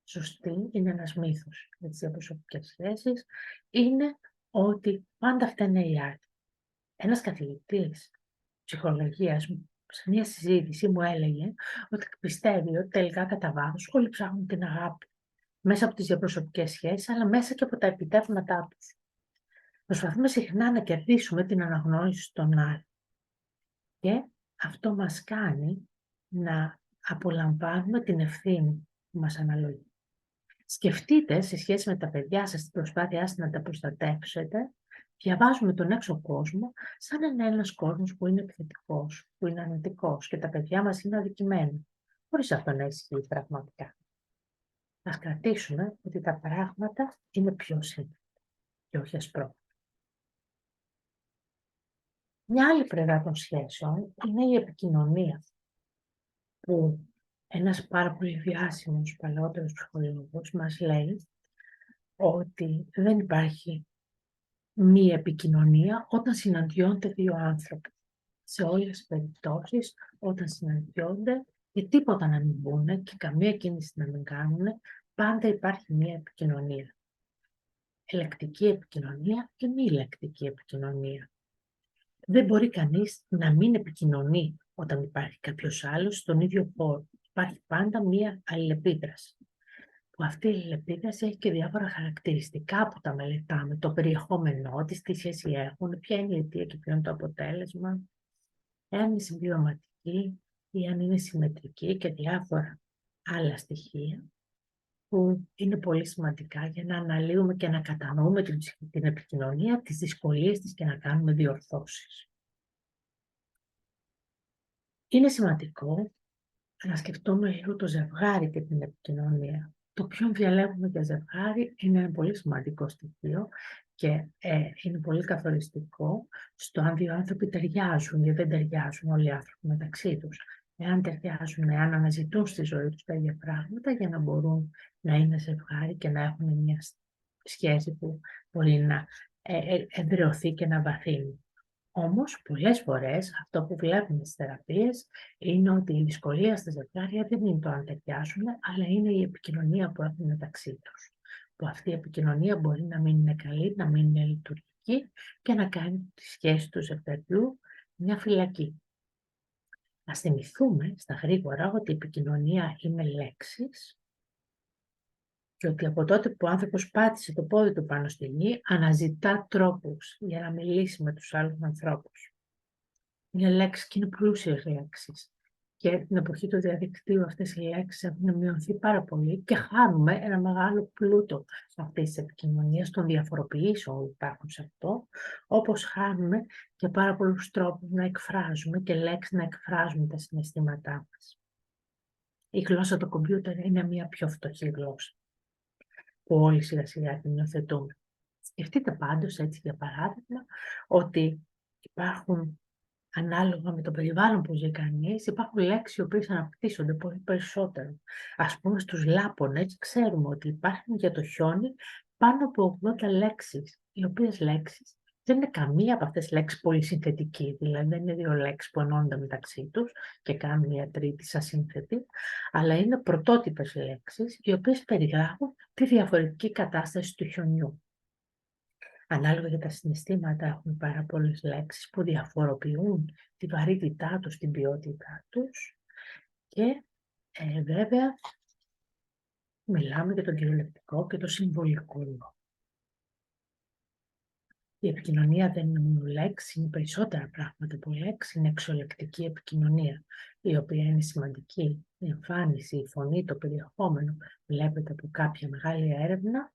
σωστή, είναι ένας μύθος για τις διαπροσωπικές σχέσεις, είναι ότι πάντα φταίνε οι άλλοι. Ένας καθηγητής ψυχολογίας σε μια συζήτηση μου έλεγε ότι πιστεύει ότι τελικά κατά βάθος όλοι ψάχνουν την αγάπη μέσα από τις διαπροσωπικές σχέσεις, αλλά μέσα και από τα επιτεύγματά τους. Προσπαθούμε συχνά να κερδίσουμε την αναγνώριση των άλλων. Και αυτό μας κάνει να απολαμβάνουμε την ευθύνη που μας αναλογεί. Σκεφτείτε σε σχέση με τα παιδιά σας, στην προσπάθειά σας να τα προστατεύσετε, διαβάζουμε τον έξω κόσμο σαν ένας κόσμος που είναι επιθετικός, που είναι αρνητικός και τα παιδιά μας είναι αδικημένα, χωρίς αυτό να ισχύει πραγματικά. Ας κρατήσουμε ότι τα πράγματα είναι πιο σύνθετα και όχι ασπρόμαυρα. Μια άλλη πλευρά των σχέσεων είναι η επικοινωνία, που ένας πάρα πολύ διάσημος παλαιότερος ψυχολόγος μας λέει ότι δεν υπάρχει μία επικοινωνία όταν συναντιόνται δύο άνθρωποι. Σε όλες τις περιπτώσεις, όταν συναντιόνται και τίποτα να μην πούνε και καμία κίνηση να μην κάνουν, πάντα υπάρχει μία επικοινωνία. Ελεκτική επικοινωνία και μη ελεκτική επικοινωνία. Δεν μπορεί κανείς να μην επικοινωνεί όταν υπάρχει κάποιος άλλος στον ίδιο χώρο. Υπάρχει πάντα μία αλληλεπίδραση. Που αυτή η αλληλεπίδραση έχει και διάφορα χαρακτηριστικά που τα μελετάμε. Το περιεχόμενό της, τι σχέση έχουν, ποια είναι η αιτία και ποιο είναι το αποτέλεσμα, εάν είναι συμπληρωματική ή αν είναι συμμετρική και διάφορα άλλα στοιχεία που είναι πολύ σημαντικά για να αναλύουμε και να κατανοούμε την επικοινωνία, τις δυσκολίες της και να κάνουμε διορθώσεις. Είναι σημαντικό να σκεφτούμε λίγο το ζευγάρι και την επικοινωνία. Το ποιον διαλέγουμε για ζευγάρι είναι ένα πολύ σημαντικό στοιχείο και είναι πολύ καθοριστικό στο αν δύο άνθρωποι ταιριάζουν ή δεν ταιριάζουν όλοι οι άνθρωποι μεταξύ τους. Εάν ταιριάζουν, εάν αναζητούν στη ζωή τους τα ίδια πράγματα για να μπορούν να είναι ζευγάρι και να έχουν μια σχέση που μπορεί να εδραιωθεί και να βαθύνει. Όμως, πολλές φορές αυτό που βλέπουμε στις θεραπείες είναι ότι η δυσκολία στα ζευγάρια δεν είναι το αν ταιριάζουν, αλλά είναι η επικοινωνία που έχουν μεταξύ τους. που αυτή η επικοινωνία μπορεί να μην είναι καλή, να μην είναι λειτουργική και να κάνει τη σχέση του ζευγαριού μια φυλακή. Ας θυμηθούμε στα γρήγορα ότι η επικοινωνία είναι λέξεις και ότι από τότε που ο άνθρωπος πάτησε το πόδι του πάνω στη γη, αναζητά τρόπους για να μιλήσει με τους άλλους ανθρώπους. Είναι λέξεις και είναι πλούσιες λέξεις. Και την εποχή του διαδικτύου αυτές οι λέξεις έχουν μειωθεί πάρα πολύ και χάνουμε ένα μεγάλο πλούτο αυτής της επικοινωνίας, των διαφοροποιήσεων που υπάρχουν σε αυτό, όπως χάνουμε και πάρα πολλούς τρόπους να εκφράζουμε και λέξεις να εκφράζουμε τα συναισθήματά μας. Η γλώσσα του κομπιούτερ είναι μια πιο φτωχή γλώσσα, που όλοι σιγά σιγά την υιοθετούμε. Σκεφτείτε πάντως, έτσι για παράδειγμα, ότι υπάρχουν, ανάλογα με το περιβάλλον που ζει κανείς, υπάρχουν λέξεις οι οποίες αναπτύσσονται πολύ περισσότερο. Ας πούμε στους Λάπωνες ξέρουμε ότι υπάρχουν για το χιόνι πάνω από 80 λέξεις, οι οποίες λέξεις δεν είναι καμία από αυτές τις λέξεις πολυσυνθετική, δηλαδή δεν είναι δύο λέξεις που ενώνονται μεταξύ τους και κάνουν μια τρίτη σαν σύνθετη, αλλά είναι πρωτότυπες λέξεις οι οποίες περιγράφουν τη διαφορετική κατάσταση του χιονιού. Ανάλογα για τα συναισθήματα έχουν πάρα πολλές λέξεις που διαφοροποιούν τη βαρύτητά τους, την ποιότητά τους και βέβαια μιλάμε για τον κυριολεκτικό και το συμβολικό λόγο. Η επικοινωνία δεν είναι μόνο λέξη, είναι περισσότερα πράγματα από λέξη, είναι εξωλεκτική επικοινωνία, η οποία είναι σημαντική. Η εμφάνιση, η φωνή, το περιεχόμενο. Βλέπετε από κάποια μεγάλη έρευνα,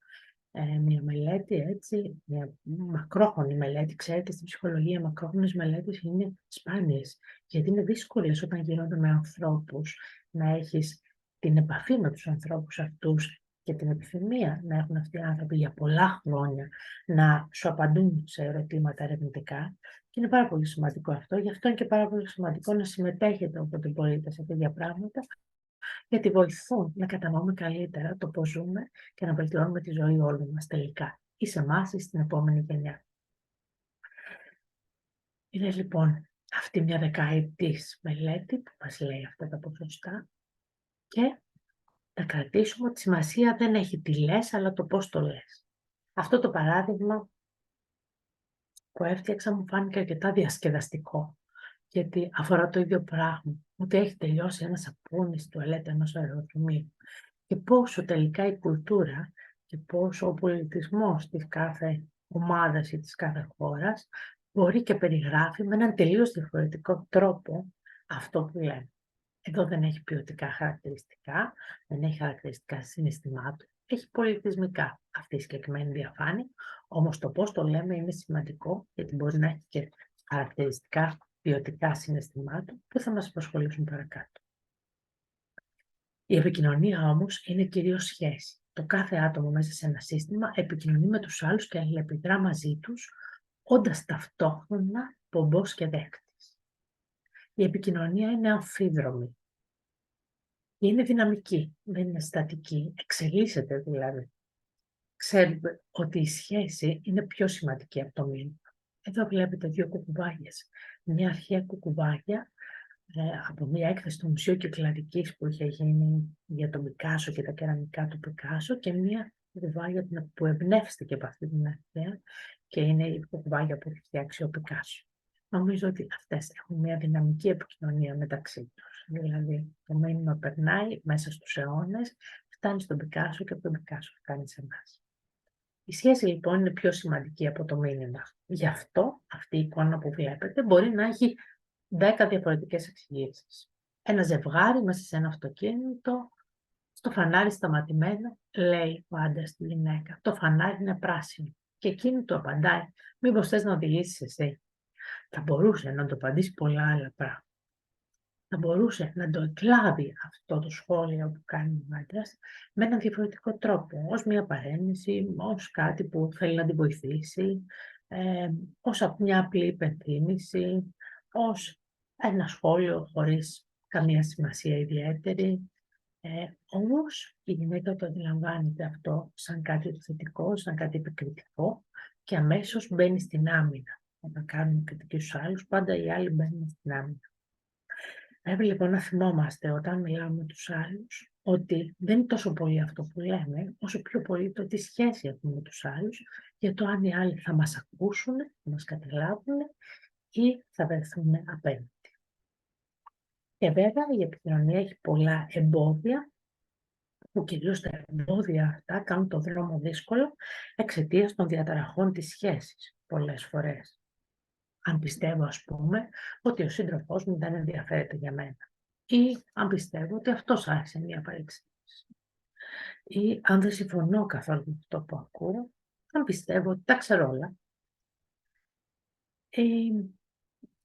μια μελέτη, έτσι, μια μακρόχρονη μελέτη. Ξέρετε, στην ψυχολογία μακρόχρονες μελέτες είναι σπάνιες, γιατί είναι δύσκολες όταν γίνονται με ανθρώπους, να έχεις την επαφή με τους ανθρώπους αυτούς και την επιθυμία να έχουν αυτοί οι άνθρωποι για πολλά χρόνια να σου απαντούν σε ερωτήματα ερευνητικά. Και είναι πάρα πολύ σημαντικό αυτό. Γι' αυτό είναι και πάρα πολύ σημαντικό να συμμετέχετε όποτε μπορείτε σε τέτοια πράγματα, γιατί βοηθούν να κατανοούμε καλύτερα το πώς ζούμε και να βελτιώνουμε τη ζωή όλων μας τελικά, ή σε εμάς ή στην επόμενη γενιά. Είναι λοιπόν αυτή μια δεκαετής μελέτη που μας λέει αυτά τα ποσοστά και θα κρατήσουμε ότι σημασία δεν έχει τι λες, αλλά το πώς το λες. Αυτό το παράδειγμα που έφτιαξα μου φάνηκε αρκετά διασκεδαστικό, γιατί αφορά το ίδιο πράγμα, ότι έχει τελειώσει ένα σαπούνι στη τουαλέτα ενός αεροδρομίου και πόσο τελικά η κουλτούρα και πόσο ο πολιτισμός της κάθε ομάδας ή της κάθε χώρας μπορεί και περιγράφει με έναν τελείως διαφορετικό τρόπο αυτό που λέμε. Εδώ δεν έχει ποιοτικά χαρακτηριστικά, δεν έχει χαρακτηριστικά συναισθημάτων, έχει πολιτισμικά αυτή η συγκεκριμένη διαφάνεια, όμως το πώς το λέμε είναι σημαντικό, γιατί μπορεί να έχει και χαρακτηριστικά ποιοτικά συναισθημάτων που θα μας απασχολήσουν παρακάτω. Η επικοινωνία όμως είναι κυρίως σχέση. Το κάθε άτομο μέσα σε ένα σύστημα επικοινωνεί με τους άλλους και αλληλεπιδρά μαζί τους, όντας ταυτόχρονα πομπός και δέκτης. Η επικοινωνία είναι αμφίδρομη. Είναι δυναμική, δεν είναι στατική, εξελίσσεται δηλαδή. Ξέρουμε ότι η σχέση είναι πιο σημαντική από το μήνυμα. Εδώ βλέπετε δύο κουκουβάγιες. Μια αρχαία κουκουβάγια από μια έκθεση του Μουσείου Κυκλαδικής που είχε γίνει για τον Πικάσο και τα κεραμικά του Πικάσο και μια κουκουβάγια που εμπνεύστηκε από αυτή την αρχαία και είναι η κουκουβάγια που έχει φτιάξει ο Πικάσο. Νομίζω ότι αυτές έχουν μια δυναμική επικοινωνία μεταξύ τους. Δηλαδή, το μήνυμα περνάει μέσα στους αιώνες, φτάνει στον Πικάσο και από τον Πικάσο φτάνει σε εμάς. Η σχέση λοιπόν είναι πιο σημαντική από το μήνυμα. Γι' αυτό αυτή η εικόνα που βλέπετε μπορεί να έχει 10 διαφορετικές εξηγήσεις. Ένα ζευγάρι μέσα σε ένα αυτοκίνητο, στο φανάρι σταματημένο, λέει ο άντρας στη γυναίκα. Το φανάρι είναι πράσινο. Και εκείνη του απαντάει, μήπως θες να οδηγήσεις εσύ. Θα μπορούσε να το απαντήσει πολλά άλλα πράγματα. Θα μπορούσε να το εκλάβει αυτό το σχόλιο που κάνει ο άντρας με έναν διαφορετικό τρόπο, ως μια παρένθεση, ως κάτι που θέλει να την βοηθήσει, ως μια απλή υπενθύμηση, ως ένα σχόλιο χωρίς καμία σημασία ιδιαίτερη. Όμως η γυναίκα το αντιλαμβάνεται αυτό σαν κάτι θετικό, σαν κάτι επικριτικό και αμέσως μπαίνει στην άμυνα. Όταν κάνουν κριτική στους άλλους, πάντα οι άλλοι μπαίνουν στην άμυνα. Πρέπει λοιπόν να θυμόμαστε όταν μιλάμε με τους άλλους ότι δεν είναι τόσο πολύ αυτό που λέμε, όσο πιο πολύ το τι σχέση έχουμε με τους άλλους, για το αν οι άλλοι θα μας ακούσουν, θα μας καταλάβουν ή θα βρεθούν απέναντι. Και βέβαια η επικοινωνία έχει πολλά εμπόδια, που κυρίως τα εμπόδια αυτά κάνουν το δρόμο δύσκολο εξαιτίας των διαταραχών της σχέσης πολλές φορές. Αν πιστεύω, ας πούμε, ότι ο σύντροφός μου δεν ενδιαφέρεται για μένα. Ή αν πιστεύω ότι αυτός άρχισε μια παρεξήγηση. Ή αν δεν συμφωνώ καθόλου με αυτό που ακούω, αν πιστεύω ότι τα ξέρω όλα. Ή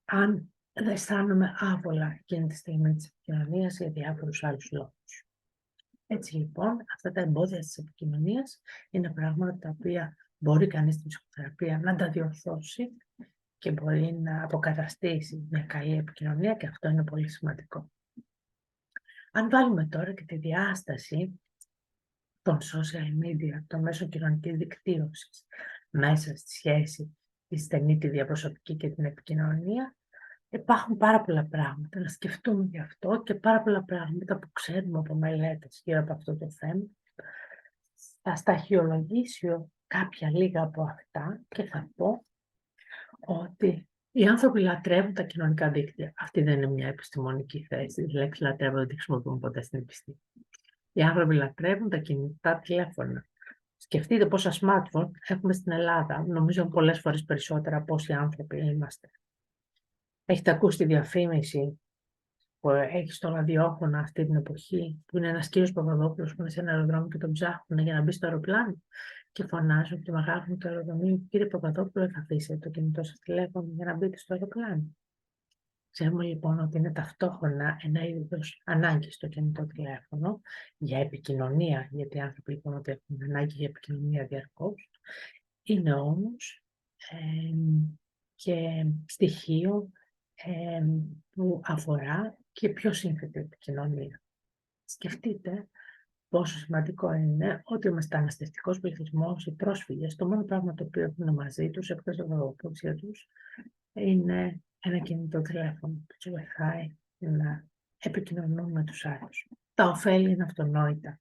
αν δεν αισθάνομαι άβολα εκείνη τη στιγμή της επικοινωνίας για διάφορους άλλους λόγους. Έτσι λοιπόν, αυτά τα εμπόδια της επικοινωνίας είναι πράγματα τα οποία μπορεί κανείς στην ψυχοθεραπεία να τα διορθώσει και μπορεί να αποκαταστήσει μια καλή επικοινωνία και αυτό είναι πολύ σημαντικό. Αν βάλουμε τώρα και τη διάσταση των social media, των μέσων κοινωνικής δικτύωσης, μέσα στη σχέση, τη στενή, τη διαπροσωπική και την επικοινωνία, υπάρχουν πάρα πολλά πράγματα να σκεφτούμε γι' αυτό και πάρα πολλά πράγματα που ξέρουμε από μελέτες γύρω από αυτό το θέμα. Θα σταχυολογήσω κάποια λίγα από αυτά και θα πω ότι οι άνθρωποι λατρεύουν τα κοινωνικά δίκτυα. Αυτή δεν είναι μια επιστημονική θέση. Η λέξη λατρεύω δεν τη χρησιμοποιούμε ποτέ στην επιστήμη. Οι άνθρωποι λατρεύουν τα κινητά τηλέφωνα. Σκεφτείτε πόσα smartphone έχουμε στην Ελλάδα. Νομίζω πολλές φορές περισσότερα από όσοι άνθρωποι είμαστε. Έχετε ακούσει τη διαφήμιση που έχει στο ραδιόφωνο αυτή την εποχή, που είναι ένας κύριος Παπαδόπουλος που είναι σε ένα αεροδρόμιο και τον ψάχνουν για να μπει στο αεροπλάνο και φωνάζουν και μαγάρουν το αεροδρομίο. Κύριε Παπαδόπουλο, θα αφήσετε το κινητό σας τηλέφωνο για να μπείτε στο αεροπλάνο. Ξέρουμε λοιπόν ότι είναι ταυτόχρονα ένα είδος ανάγκη στο κινητό τηλέφωνο για επικοινωνία, γιατί οι άνθρωποι λοιπόν ότι έχουν ανάγκη για επικοινωνία διαρκώς. Είναι όμως και στοιχείο που αφορά και πιο σύνθετη επικοινωνία. Σκεφτείτε πόσο σημαντικό είναι ότι ο μεταναστευτικός πληθυσμός, οι πρόσφυγες, το μόνο πράγμα το οποίο έχουν μαζί τους, εκτός από τα πόψια τους, είναι ένα κινητό τηλέφωνο που τους βοηθάει να επικοινωνούν με τους άλλους. Τα ωφέλη είναι αυτονόητα.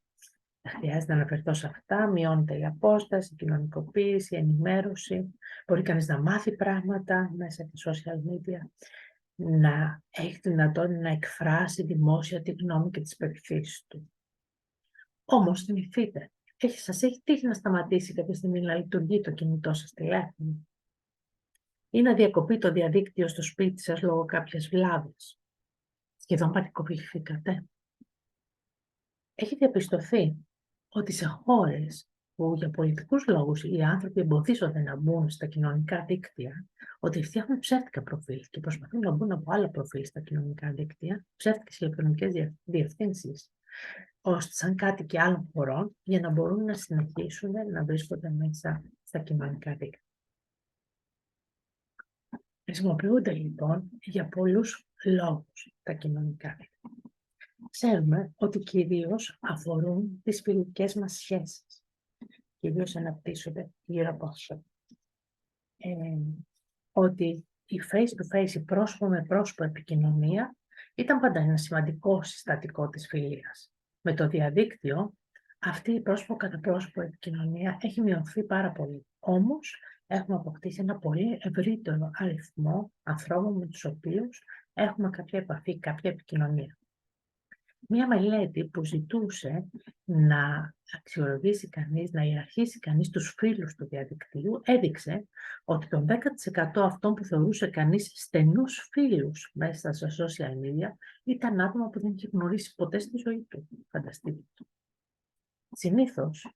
Δεν χρειάζεται να αναφερθώ σε αυτά. Μειώνεται η απόσταση, η κοινωνικοποίηση, η ενημέρωση. Μπορεί κανείς να μάθει πράγματα μέσα από τα social media, να έχει τη δυνατότητα να εκφράσει δημόσια τη γνώμη και τις πεποιθήσεις του. Όμως θυμηθείτε, σας έχει τύχει να σταματήσει κάποια στιγμή να λειτουργεί το κινητό σας τηλέφωνο ή να διακοπεί το διαδίκτυο στο σπίτι σας λόγω κάποιας βλάβης. Σχεδόν πανικοποιηθήκατε. Έχει διαπιστωθεί ότι σε χώρες που για πολιτικούς λόγους οι άνθρωποι εμποδίζονται να μπουν στα κοινωνικά δίκτυα, ότι φτιάχνουν ψεύτικα προφίλ και προσπαθούν να μπουν από άλλα προφίλ στα κοινωνικά δίκτυα, ψεύτικες ηλεκτρονικές διευθύνσεις, ώστε σαν κάτοικοι άλλων χωρών, για να μπορούν να συνεχίσουν να βρίσκονται μέσα στα κοινωνικά δίκτυα. Χρησιμοποιούνται λοιπόν για πολλούς λόγους τα κοινωνικά δίκτυα. Ξέρουμε ότι κυρίως αφορούν τις φιλικές μας σχέσεις. Κυρίως αναπτύσσονται γύρω από αυτό. Ότι η face-to-face, η πρόσωπο με πρόσωπο επικοινωνία, ήταν πάντα ένα σημαντικό συστατικό της φιλίας. Με το διαδίκτυο, αυτή η πρόσωπο κατά πρόσωπο επικοινωνία έχει μειωθεί πάρα πολύ. Όμως, έχουμε αποκτήσει ένα πολύ ευρύτερο αριθμό ανθρώπων με τους οποίους έχουμε κάποια επαφή, κάποια επικοινωνία. Μία μελέτη που ζητούσε να αξιολογήσει κανείς, να ιεραρχήσει κανείς τους φίλους του διαδικτύου, έδειξε ότι το 10% αυτών που θεωρούσε κανείς στενούς φίλους μέσα στα social media ήταν άτομα που δεν είχε γνωρίσει ποτέ στη ζωή του. Φανταστείτε. Συνήθως,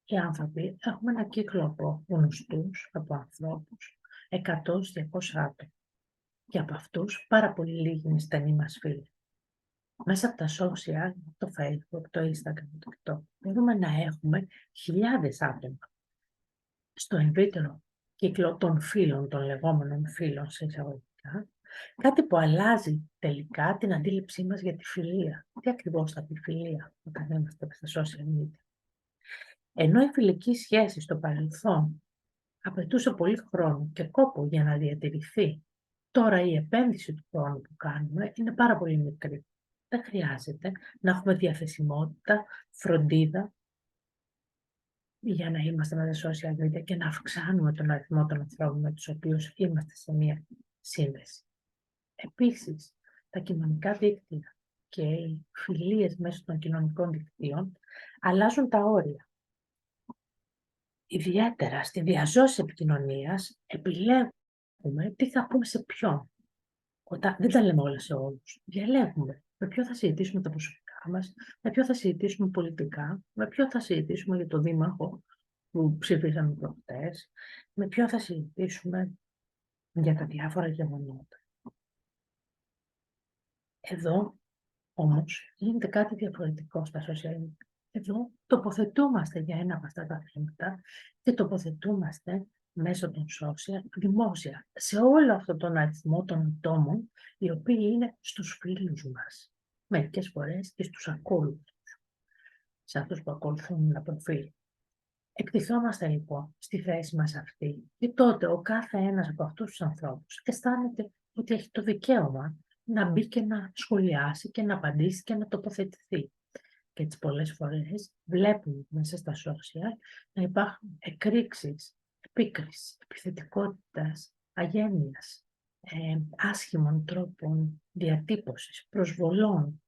οι άνθρωποι έχουμε ένα κύκλο από γνωστούς, από ανθρώπους, 100-200 άτομα. Και από αυτούς πάρα πολύ λίγοι είναι στενοί μας φίλοι. Μέσα από τα social, το Facebook, το Instagram, το TikTok, μπορούμε να έχουμε χιλιάδες άτομα στο ευρύτερο κύκλο των φίλων, των λεγόμενων φίλων σε εισαγωγικά, κάτι που αλλάζει τελικά την αντίληψή μας για τη φιλία. Τι ακριβώς θα πει φιλία όταν είμαστε στα social media. Ενώ η φιλική σχέση στο παρελθόν απαιτούσε πολύ χρόνο και κόπο για να διατηρηθεί Τώρα η επένδυση του χρόνου που κάνουμε είναι πάρα πολύ μικρή. Δεν χρειάζεται να έχουμε διαθεσιμότητα, φροντίδα για να είμαστε με τα social media και να αυξάνουμε τον αριθμό των ανθρώπων με τους οποίους είμαστε σε μία σύνδεση. Επίσης, τα κοινωνικά δίκτυα και οι φιλίες μέσω των κοινωνικών δικτύων αλλάζουν τα όρια. Ιδιαίτερα στη διαζώση επικοινωνίας επιλέγουμε τι θα πούμε σε ποιον. Δεν τα λέμε όλα σε όλους. Διαλέγουμε με ποιο θα συζητήσουμε τα προσωπικά μας, με ποιο θα συζητήσουμε πολιτικά, με ποιο θα συζητήσουμε για το δήμαρχο που ψηφίσαμε προχτές, με ποιο θα συζητήσουμε για τα διάφορα γεγονότα. Εδώ όμως γίνεται κάτι διαφορετικό στα social media. Εδώ τοποθετούμαστε για ένα από αυτά τα θέματα και τοποθετούμαστε μέσω των social, δημόσια, σε όλο αυτόν τον αριθμό των ατόμων, οι οποίοι είναι στους φίλους μας. Μερικές φορές και στους ακόλουθους, σε αυτούς που ακολουθούν ένα προφίλ. Εκτιθόμαστε λοιπόν στη θέση μας αυτή και τότε ο κάθε ένας από αυτούς τους ανθρώπους αισθάνεται ότι έχει το δικαίωμα να μπει και να σχολιάσει και να απαντήσει και να τοποθετηθεί. Και έτσι πολλές φορές βλέπουμε μέσα στα social να υπάρχουν εκρήξεις, επίκρισης, επιθετικότητας, αγένειας, άσχημων τρόπων διατύπωσης, προσβολών.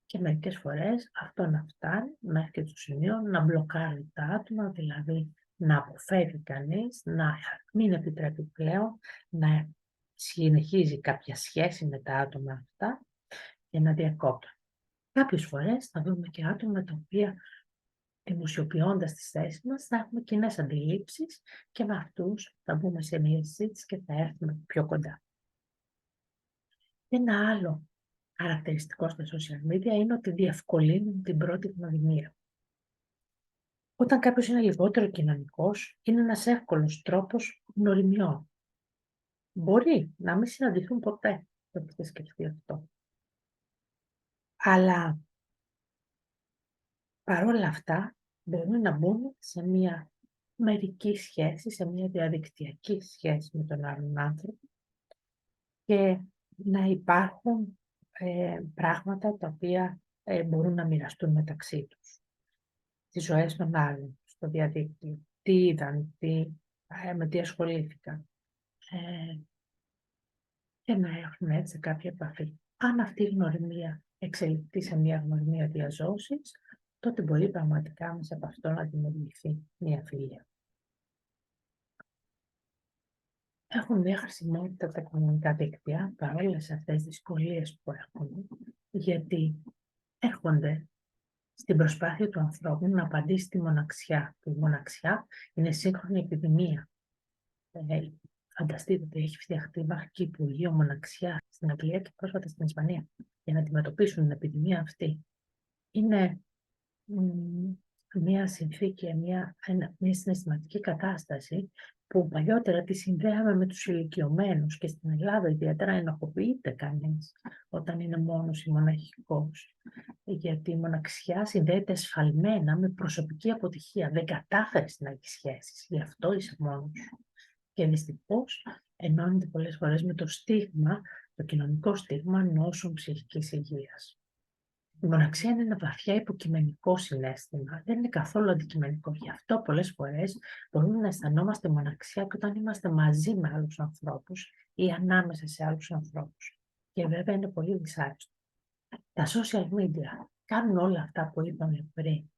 Και μερικές φορές αυτό να φτάνει μέχρι και το σημείο να μπλοκάρει τα άτομα, δηλαδή να αποφεύγει κανείς, να μην επιτρέπει πλέον να συνεχίζει κάποια σχέση με τα άτομα αυτά και να διακόπτουν. Κάποιες φορές θα δούμε και άτομα με τα οποία δημοσιοποιώντας τις θέσεις μας θα έχουμε κοινές αντιλήψεις και με αυτούς θα μπούμε σε μια συζήτηση και θα έρθουμε πιο κοντά. Ένα άλλο χαρακτηριστικό στα social media είναι ότι διευκολύνουν την πρώτη γνωριμία. Όταν κάποιος είναι λιγότερο κοινωνικός, είναι ένας εύκολος τρόπος γνωριμιών. Μπορεί να μην συναντηθούν ποτέ, το έχετε σκεφτεί αυτό. Αλλά παρόλα αυτά μπορούν να μπουν σε μια μερική σχέση, σε μια διαδικτυακή σχέση με τον άλλον άνθρωπο και να υπάρχουν πράγματα τα οποία μπορούν να μοιραστούν μεταξύ τους. Τις ζωές των άλλων στο διαδίκτυο. Τι είδαν, με τι ασχολήθηκαν. Και να έχουν έτσι κάποια επαφή. Αν αυτή η γνωριμία εξελιχθεί σε μια γνωριμία διαζώσης, τότε μπορεί πραγματικά μέσα από αυτό να δημιουργηθεί μια φιλία. Έχουν μια χρησιμότητα τα κοινωνικά δίκτυα, παρόλες αυτές τις δυσκολίες που έχουν, γιατί έρχονται στην προσπάθεια του ανθρώπου να απαντήσει στη μοναξιά. Η μοναξιά είναι σύγχρονη επιδημία. Φανταστείτε ότι έχει φτιαχτεί βαχική υπουργείο μοναξιά στην Αγγλία και πρόσφατα στην Ισπανία για να αντιμετωπίσουν την επιδημία αυτή. Είναι μια συνθήκη, μια συναισθηματική κατάσταση που παλιότερα τη συνδέαμε με τους ηλικιωμένους και στην Ελλάδα ιδιαίτερα ενοχοποιείται κανείς όταν είναι μόνος ή μοναχικός. Γιατί η μοναξιά συνδέεται εσφαλμένα με προσωπική αποτυχία. Δεν κατάφερες να έχεις σχέσεις, γι' αυτό είσαι μόνος. Και δυστυχώς ενώνεται πολλές φορές με το στίγμα, το κοινωνικό στίγμα νόσων ψυχικής υγείας. Η μοναξία είναι ένα βαθιά υποκειμενικό συναίσθημα, δεν είναι καθόλου αντικειμενικό. Γι' αυτό πολλές φορές μπορούμε να αισθανόμαστε μοναξιά και όταν είμαστε μαζί με άλλους ανθρώπους ή ανάμεσα σε άλλους ανθρώπους. Και βέβαια είναι πολύ δυσάρεστο. Τα social media κάνουν όλα αυτά που είπαμε πριν.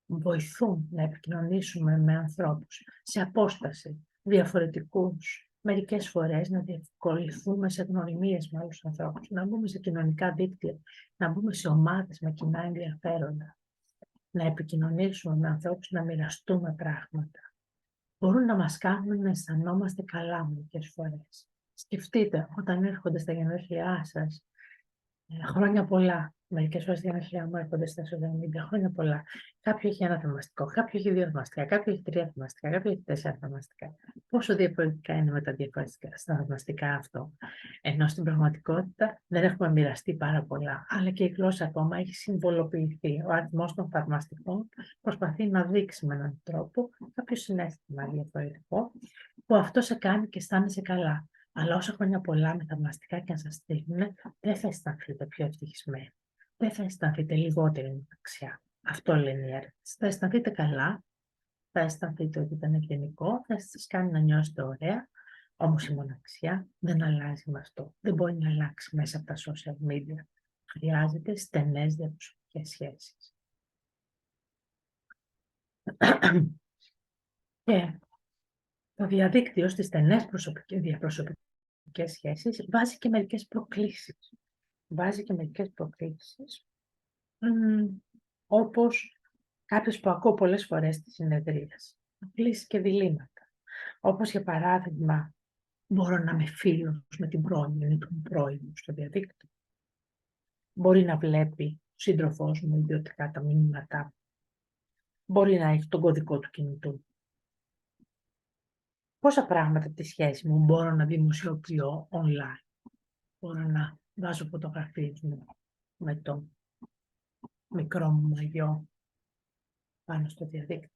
Βοηθούν να επικοινωνήσουμε με ανθρώπους σε απόσταση, διαφορετικούς. Μερικές φορές να διευκολυνθούμε σε γνωριμίες με άλλους ανθρώπους, να μπούμε σε κοινωνικά δίκτυα, να μπούμε σε ομάδες με κοινά ενδιαφέροντα, να επικοινωνήσουμε με ανθρώπους, να μοιραστούμε πράγματα. Μπορούν να μας κάνουν να αισθανόμαστε καλά μερικές φορές. Σκεφτείτε, όταν έρχονται στα γενέθλιά σας, χρόνια πολλά. Μερικές φορές για γενέθλιά μου έρχονται στα social media, χρόνια πολλά. Κάποιο έχει ένα θαυμαστικό, κάποιο έχει 2 θαυμαστικά, κάποιο έχει 3 θαυμαστικά, κάποιο έχει 4 θαυμαστικά. Πόσο διαφορετικά είναι με τα διαφορετικά στα θαυμαστικά αυτό. Ενώ στην πραγματικότητα δεν έχουμε μοιραστεί πάρα πολλά. Αλλά και η γλώσσα ακόμα έχει συμβολοποιηθεί. Ο αριθμός των θαυμαστικών προσπαθεί να δείξει με έναν τρόπο κάποιο συναίσθημα διαφορετικό, που αυτό σε κάνει και αισθάνεσαι καλά. Αλλά όσο χρόνια πολλά με θαυμαστικά και αν σας στείλουν, δεν θα αισθανθείτε πιο ευτυχισμένοι. Δεν θα αισθανθείτε λιγότερη μοναξιά. Αυτό λένε οι έρευνες. Θα αισθανθείτε καλά, θα αισθανθείτε ότι ήταν ευγενικό, θα σας κάνει να νιώσετε ωραία, όμως η μοναξιά δεν αλλάζει με αυτό. Δεν μπορεί να αλλάξει μέσα από τα social media. Χρειάζεται στενές διαπροσωπικές σχέσεις. Και το διαδίκτυο στις στενές διαπροσωπικές σχέσεις βάζει και μερικές προκλήσεις. Όπως κάποιες που ακούω πολλές φορές στη συνεδρίες. Προκλήσεις και διλήμματα. Όπως για παράδειγμα, μπορώ να είμαι φίλος με την πρώην ή τον πρώην μου στο διαδίκτυο. Μπορεί να βλέπει ο σύντροφός μου ιδιωτικά τα μηνύματά μου. Μπορεί να έχει τον κωδικό του κινητού. Πόσα πράγματα από τη σχέση μου μπορώ να δημοσιοποιώ online. Μπορώ να βάζω φωτογραφίες μου με το μικρό μου μαγιό πάνω στο διαδίκτυο.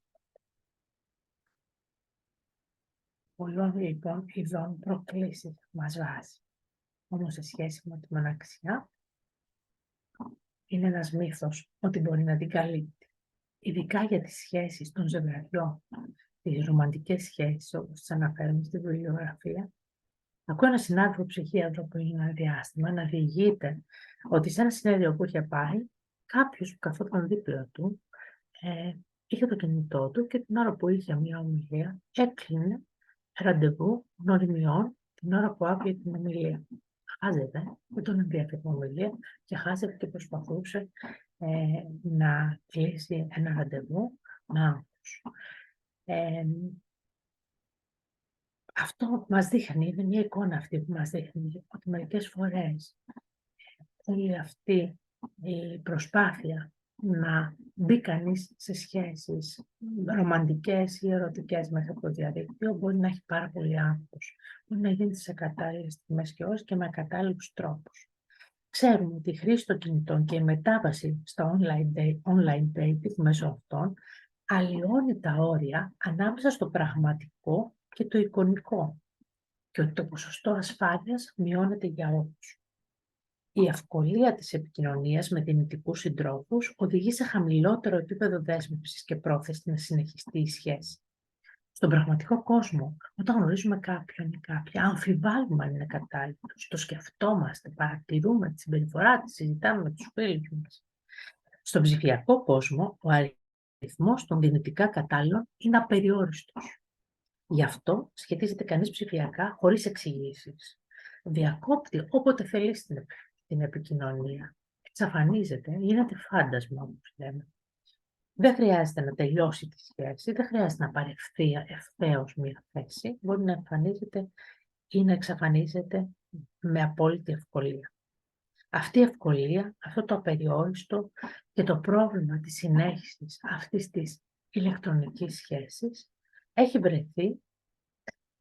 Πολλών λοιπόν ειδών προκλήσεις μας βάζει. Όμως σε σχέση με τη μοναξιά, είναι ένας μύθος ότι μπορεί να την καλύπτει. Ειδικά για τις σχέσεις των ζευγαριών, τις ρομαντικές σχέσεις, όπως τις αναφέρουμε στη βιβλιογραφία. Ακούω ένα συνάδελφο ψυχίατρο που είναι ένα διάστημα να διηγείται ότι σε ένα συνέδριο που είχε πάει, κάποιος που καθόταν δίπλα του, είχε το κινητό του και την ώρα που είχε μια ομιλία, έκλεινε ραντεβού γνωριμιών την ώρα που άκουγε την ομιλία. Χάζευε, δεν τον ενδιαφέρει την ομιλία και χάζευε και προσπαθούσε να κλείσει ένα ραντεβού με άλλους. Αυτό μας δείχνει, είναι μια εικόνα αυτή που μας δείχνει ότι μερικές φορές όλη αυτή η προσπάθεια να μπει κανείς σε σχέσεις ρομαντικές ή ερωτικές μέσα από το διαδίκτυο μπορεί να έχει πάρα πολύ άγχος. Μπορεί να γίνει σε κατάλληλες στιγμές και ώρες και με κατάλληλους τρόπους. Ξέρουμε ότι η χρήση των κινητών και η μετάβαση στα online dating μέσω αυτών αλλοιώνει τα όρια ανάμεσα στο πραγματικό και το εικονικό και ότι το ποσοστό ασφάλειας μειώνεται για όλους. Η ευκολία της επικοινωνίας με δυνητικούς συντρόφους οδηγεί σε χαμηλότερο επίπεδο δέσμευσης και πρόθεση να συνεχιστεί η σχέση. Στον πραγματικό κόσμο, όταν γνωρίζουμε κάποιον ή κάποια, αμφιβάλλουμε αν είναι κατάλληλος, το σκεφτόμαστε, παρατηρούμε τη συμπεριφορά της, συζητάμε με τους φίλους μας. Στον ψηφιακό κόσμο, ο αριθμός των δυνητικά κατάλληλων είναι απεριόριστος. Γι' αυτό σχετίζεται κανείς ψηφιακά χωρίς εξηγήσεις. Διακόπτει όποτε θέλει την επικοινωνία. Εξαφανίζεται, γίνεται φάντασμα, όπως λέμε. Δεν χρειάζεται να τελειώσει τη σχέση, δεν χρειάζεται να πάρει ευθέως μία θέση. Μπορεί να εμφανίζεται ή να εξαφανίζεται με απόλυτη ευκολία. Αυτή η ευκολία, αυτό το απεριόριστο και το πρόβλημα της συνέχισης αυτής της ηλεκτρονικής σχέσης έχει βρεθεί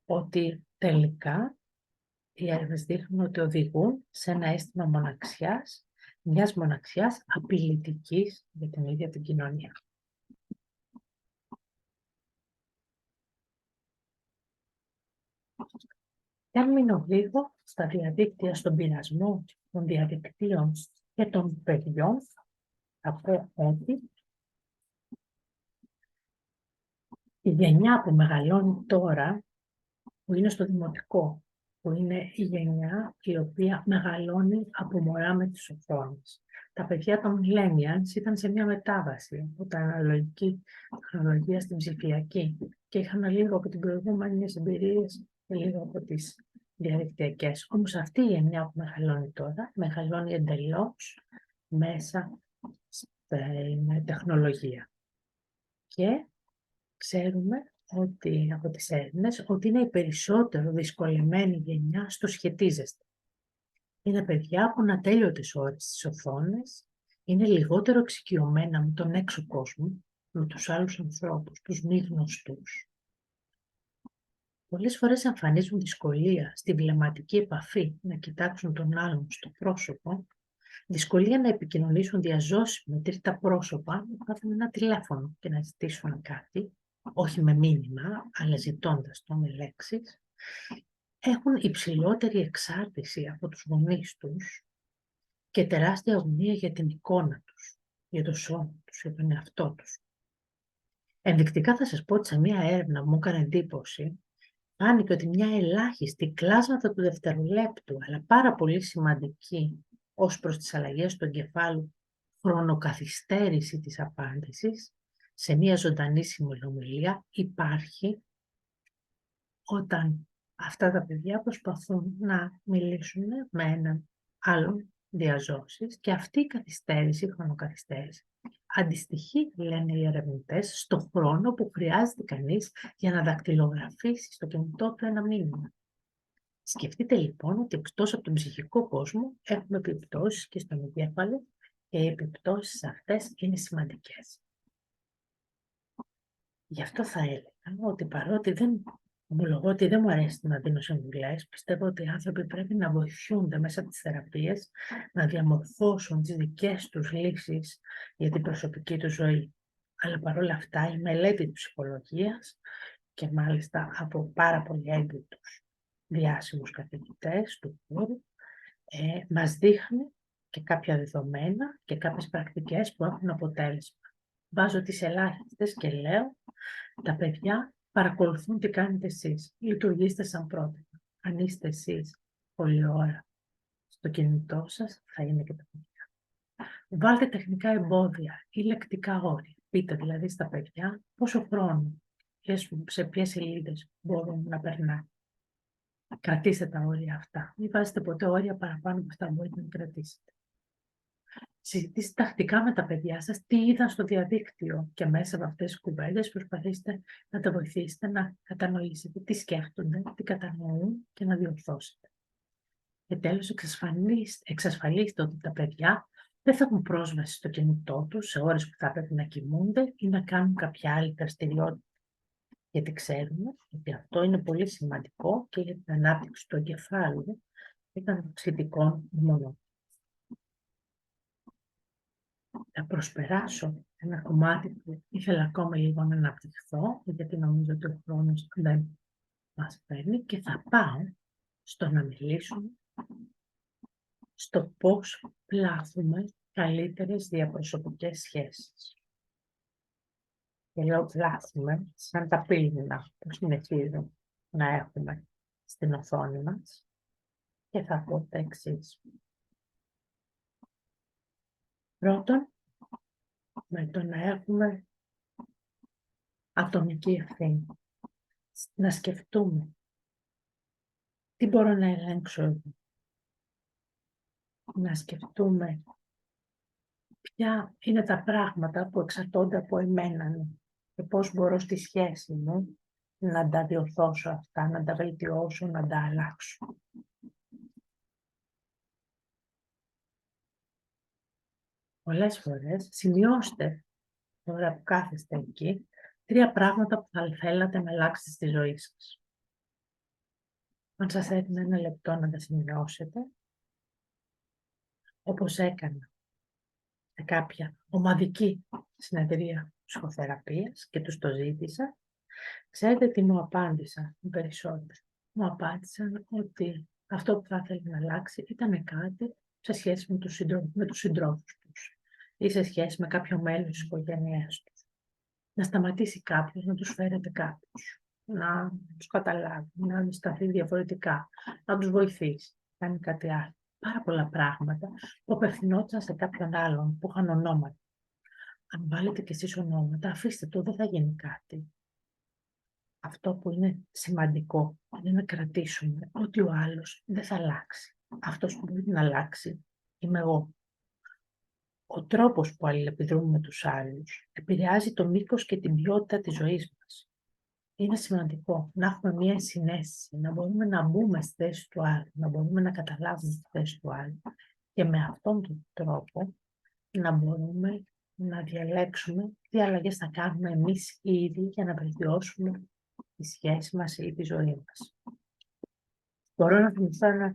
ότι τελικά οι έρευνες δείχνουν ότι οδηγούν σε ένα αίσθημα μοναξιάς, μιας μοναξιάς απειλητικής για την ίδια την κοινωνία. Και αν μείνω λίγο στα διαδίκτυα, στον πειρασμό των διαδικτύων και των παιδιών, θα πω ότι η γενιά που μεγαλώνει τώρα, που είναι στο δημοτικό, που είναι η γενιά η οποία μεγαλώνει από μωρά με τις οθόνες. Τα παιδιά των millennials ήταν σε μια μετάβαση από την αναλογική τεχνολογία στην ψηφιακή και είχαν λίγο από την προηγούμενη εμπειρίες και λίγο από τις διαδικτυακές. Όμως αυτή η γενιά που μεγαλώνει τώρα, μεγαλώνει εντελώς μέσα στην τεχνολογία. Και ξέρουμε ότι από τις έρευνες ότι είναι η περισσότερο δυσκολεμένη γενιά στο σχετίζεστε. Είναι παιδιά που είναι ατέλειωτες ώρες στις οθόνες, είναι λιγότερο εξοικειωμένα με τον έξω κόσμο, με τους άλλους ανθρώπους, τους μη γνωστούς. Πολλές φορές εμφανίζουν δυσκολία στη βλεμματική επαφή, να κοιτάξουν τον άλλον στο πρόσωπο, δυσκολία να επικοινωνήσουν διαζώσιμα με τρίτα πρόσωπα, να πάρουν ένα τηλέφωνο και να ζητήσουν κάτι, όχι με μήνυμα, αλλά ζητώντας το με λέξεις. έχουν υψηλότερη εξάρτηση από τους γονείς τους και τεράστια αγωνία για την εικόνα τους, για το σώμα τους, για τον εαυτό τους. Ενδεικτικά θα σας πω ότι σε μία έρευνα που μου έκανε εντύπωση, φάνηκε ότι μια ελάχιστη κλάσματα του δευτερολέπτου, αλλά πάρα πολύ σημαντική ως προς τις αλλαγές του εγκεφάλου, χρονοκαθυστέρηση της απάντησης, σε μια ζωντανή συνομιλία υπάρχει όταν αυτά τα παιδιά προσπαθούν να μιλήσουν με έναν άλλον διαζώσεις και αυτή η καθυστέρηση, η χρονοκαθυστέρηση, αντιστοιχεί, λένε οι ερευνητές, στο χρόνο που χρειάζεται κανείς για να δακτυλογραφήσει στο κινητό του ένα μήνυμα. Σκεφτείτε λοιπόν ότι εκτός από τον ψυχικό κόσμο έχουμε επιπτώσεις και στον εγκέφαλο και οι επιπτώσεις αυτές είναι σημαντικές. Γι' αυτό θα έλεγα ότι παρότι ομολογώ ότι δεν μου αρέσει να δίνω συμβουλές, πιστεύω ότι οι άνθρωποι πρέπει να βοηθούνται μέσα από τις θεραπείες να διαμορφώσουν τις δικές τους λύσεις για την προσωπική του ζωή. Αλλά παρόλα αυτά η μελέτη της ψυχολογίας και μάλιστα από πάρα πολύ έμπειρους διάσημους καθηγητές του χώρου μας δείχνει και κάποια δεδομένα και κάποιες πρακτικές που έχουν αποτέλεσμα. Βάζω τις ελάχιστες και λέω τα παιδιά παρακολουθούν τι κάνετε εσείς. Λειτουργήστε σαν πρότυπο. Αν είστε εσείς πολλή ώρα στο κινητό σας, θα είναι και τα παιδιά. Βάλτε τεχνικά εμπόδια ή λεκτικά όρια. Πείτε δηλαδή στα παιδιά πόσο χρόνο, σε ποιες σελίδες μπορούν να περνάνε. Κρατήστε τα όρια αυτά. Μην βάζετε ποτέ όρια παραπάνω από αυτά που μπορείτε να κρατήσετε. Συζητήστε τακτικά με τα παιδιά σας τι είδαν στο διαδίκτυο και μέσα από αυτές τις κουβέντες προσπαθήστε να τα βοηθήσετε να κατανοήσετε τι σκέφτονται, τι κατανοούν και να διορθώσετε. Και τέλος, εξασφαλίστε ότι τα παιδιά δεν θα έχουν πρόσβαση στο κινητό τους σε ώρες που θα πρέπει να κοιμούνται ή να κάνουν κάποια άλλη δραστηριότητα. Γιατί ξέρουμε ότι αυτό είναι πολύ σημαντικό και για την ανάπτυξη του εγκεφάλου και των σχετικών μονών. Θα προσπεράσω ένα κομμάτι που ήθελα ακόμα λίγο να αναπτυχθώ, γιατί νομίζω ότι ο χρόνος δεν μας παίρνει, και θα πάω στο να μιλήσουμε στο πώς πλάθουμε καλύτερες διαπροσωπικές σχέσεις. Και λέω πλάθουμε σαν τα πύληνα που συνεχίζουν να έχουμε στην οθόνη μας και θα πω τα εξής. Πρώτον, με το να έχουμε ατομική ευθύνη. Να σκεφτούμε τι μπορώ να ελέγξω εγώ. Να σκεφτούμε ποια είναι τα πράγματα που εξαρτώνται από εμένα και πώς μπορώ στη σχέση μου να τα διορθώσω αυτά, να τα βελτιώσω, να τα αλλάξω. Πολλές φορές σημειώστε, τώρα που κάθεστε εκεί, 3 πράγματα που θα θέλατε να αλλάξετε στη ζωή σας. Αν σας έδινε 1 λεπτό να τα σημειώσετε, όπως έκανα σε κάποια ομαδική συνεδρία ψυχοθεραπείας και τους το ζήτησα, ξέρετε τι μου απάντησαν οι περισσότεροι. Μου απάντησαν ότι αυτό που θα ήθελε να αλλάξει ήταν κάτι σε σχέση με τους συντρόφους τους ή σε σχέση με κάποιο μέλος της οικογένειάς τους. Να σταματήσει κάποιος να τους φέρεται κάποιος, να τους καταλάβει, να αντισταθεί διαφορετικά, να τους βοηθήσει, να κάνει κάτι άλλο. Πάρα πολλά πράγματα που απευθυνόταν σε κάποιον άλλον, που είχαν ονόματα. Αν βάλετε κι εσείς ονόματα, αφήστε το, δεν θα γίνει κάτι. Αυτό που είναι σημαντικό είναι να κρατήσουμε ότι ο άλλος δεν θα αλλάξει. Αυτός που μπορεί να αλλάξει είμαι εγώ. Ο τρόπος που αλληλεπιδρούμε με τους άλλους επηρεάζει το μήκος και την ποιότητα της ζωής μας. Είναι σημαντικό να έχουμε μία συναίσθηση, να μπορούμε να μπούμε στη θέση του άλλου, να μπορούμε να καταλάβουμε τη θέση του άλλου και με αυτόν τον τρόπο να μπορούμε να διαλέξουμε τι αλλαγές θα κάνουμε εμείς ήδη για να βελτιώσουμε τη σχέση μας ή τη ζωή μας. Μπορώ να θυμηθώ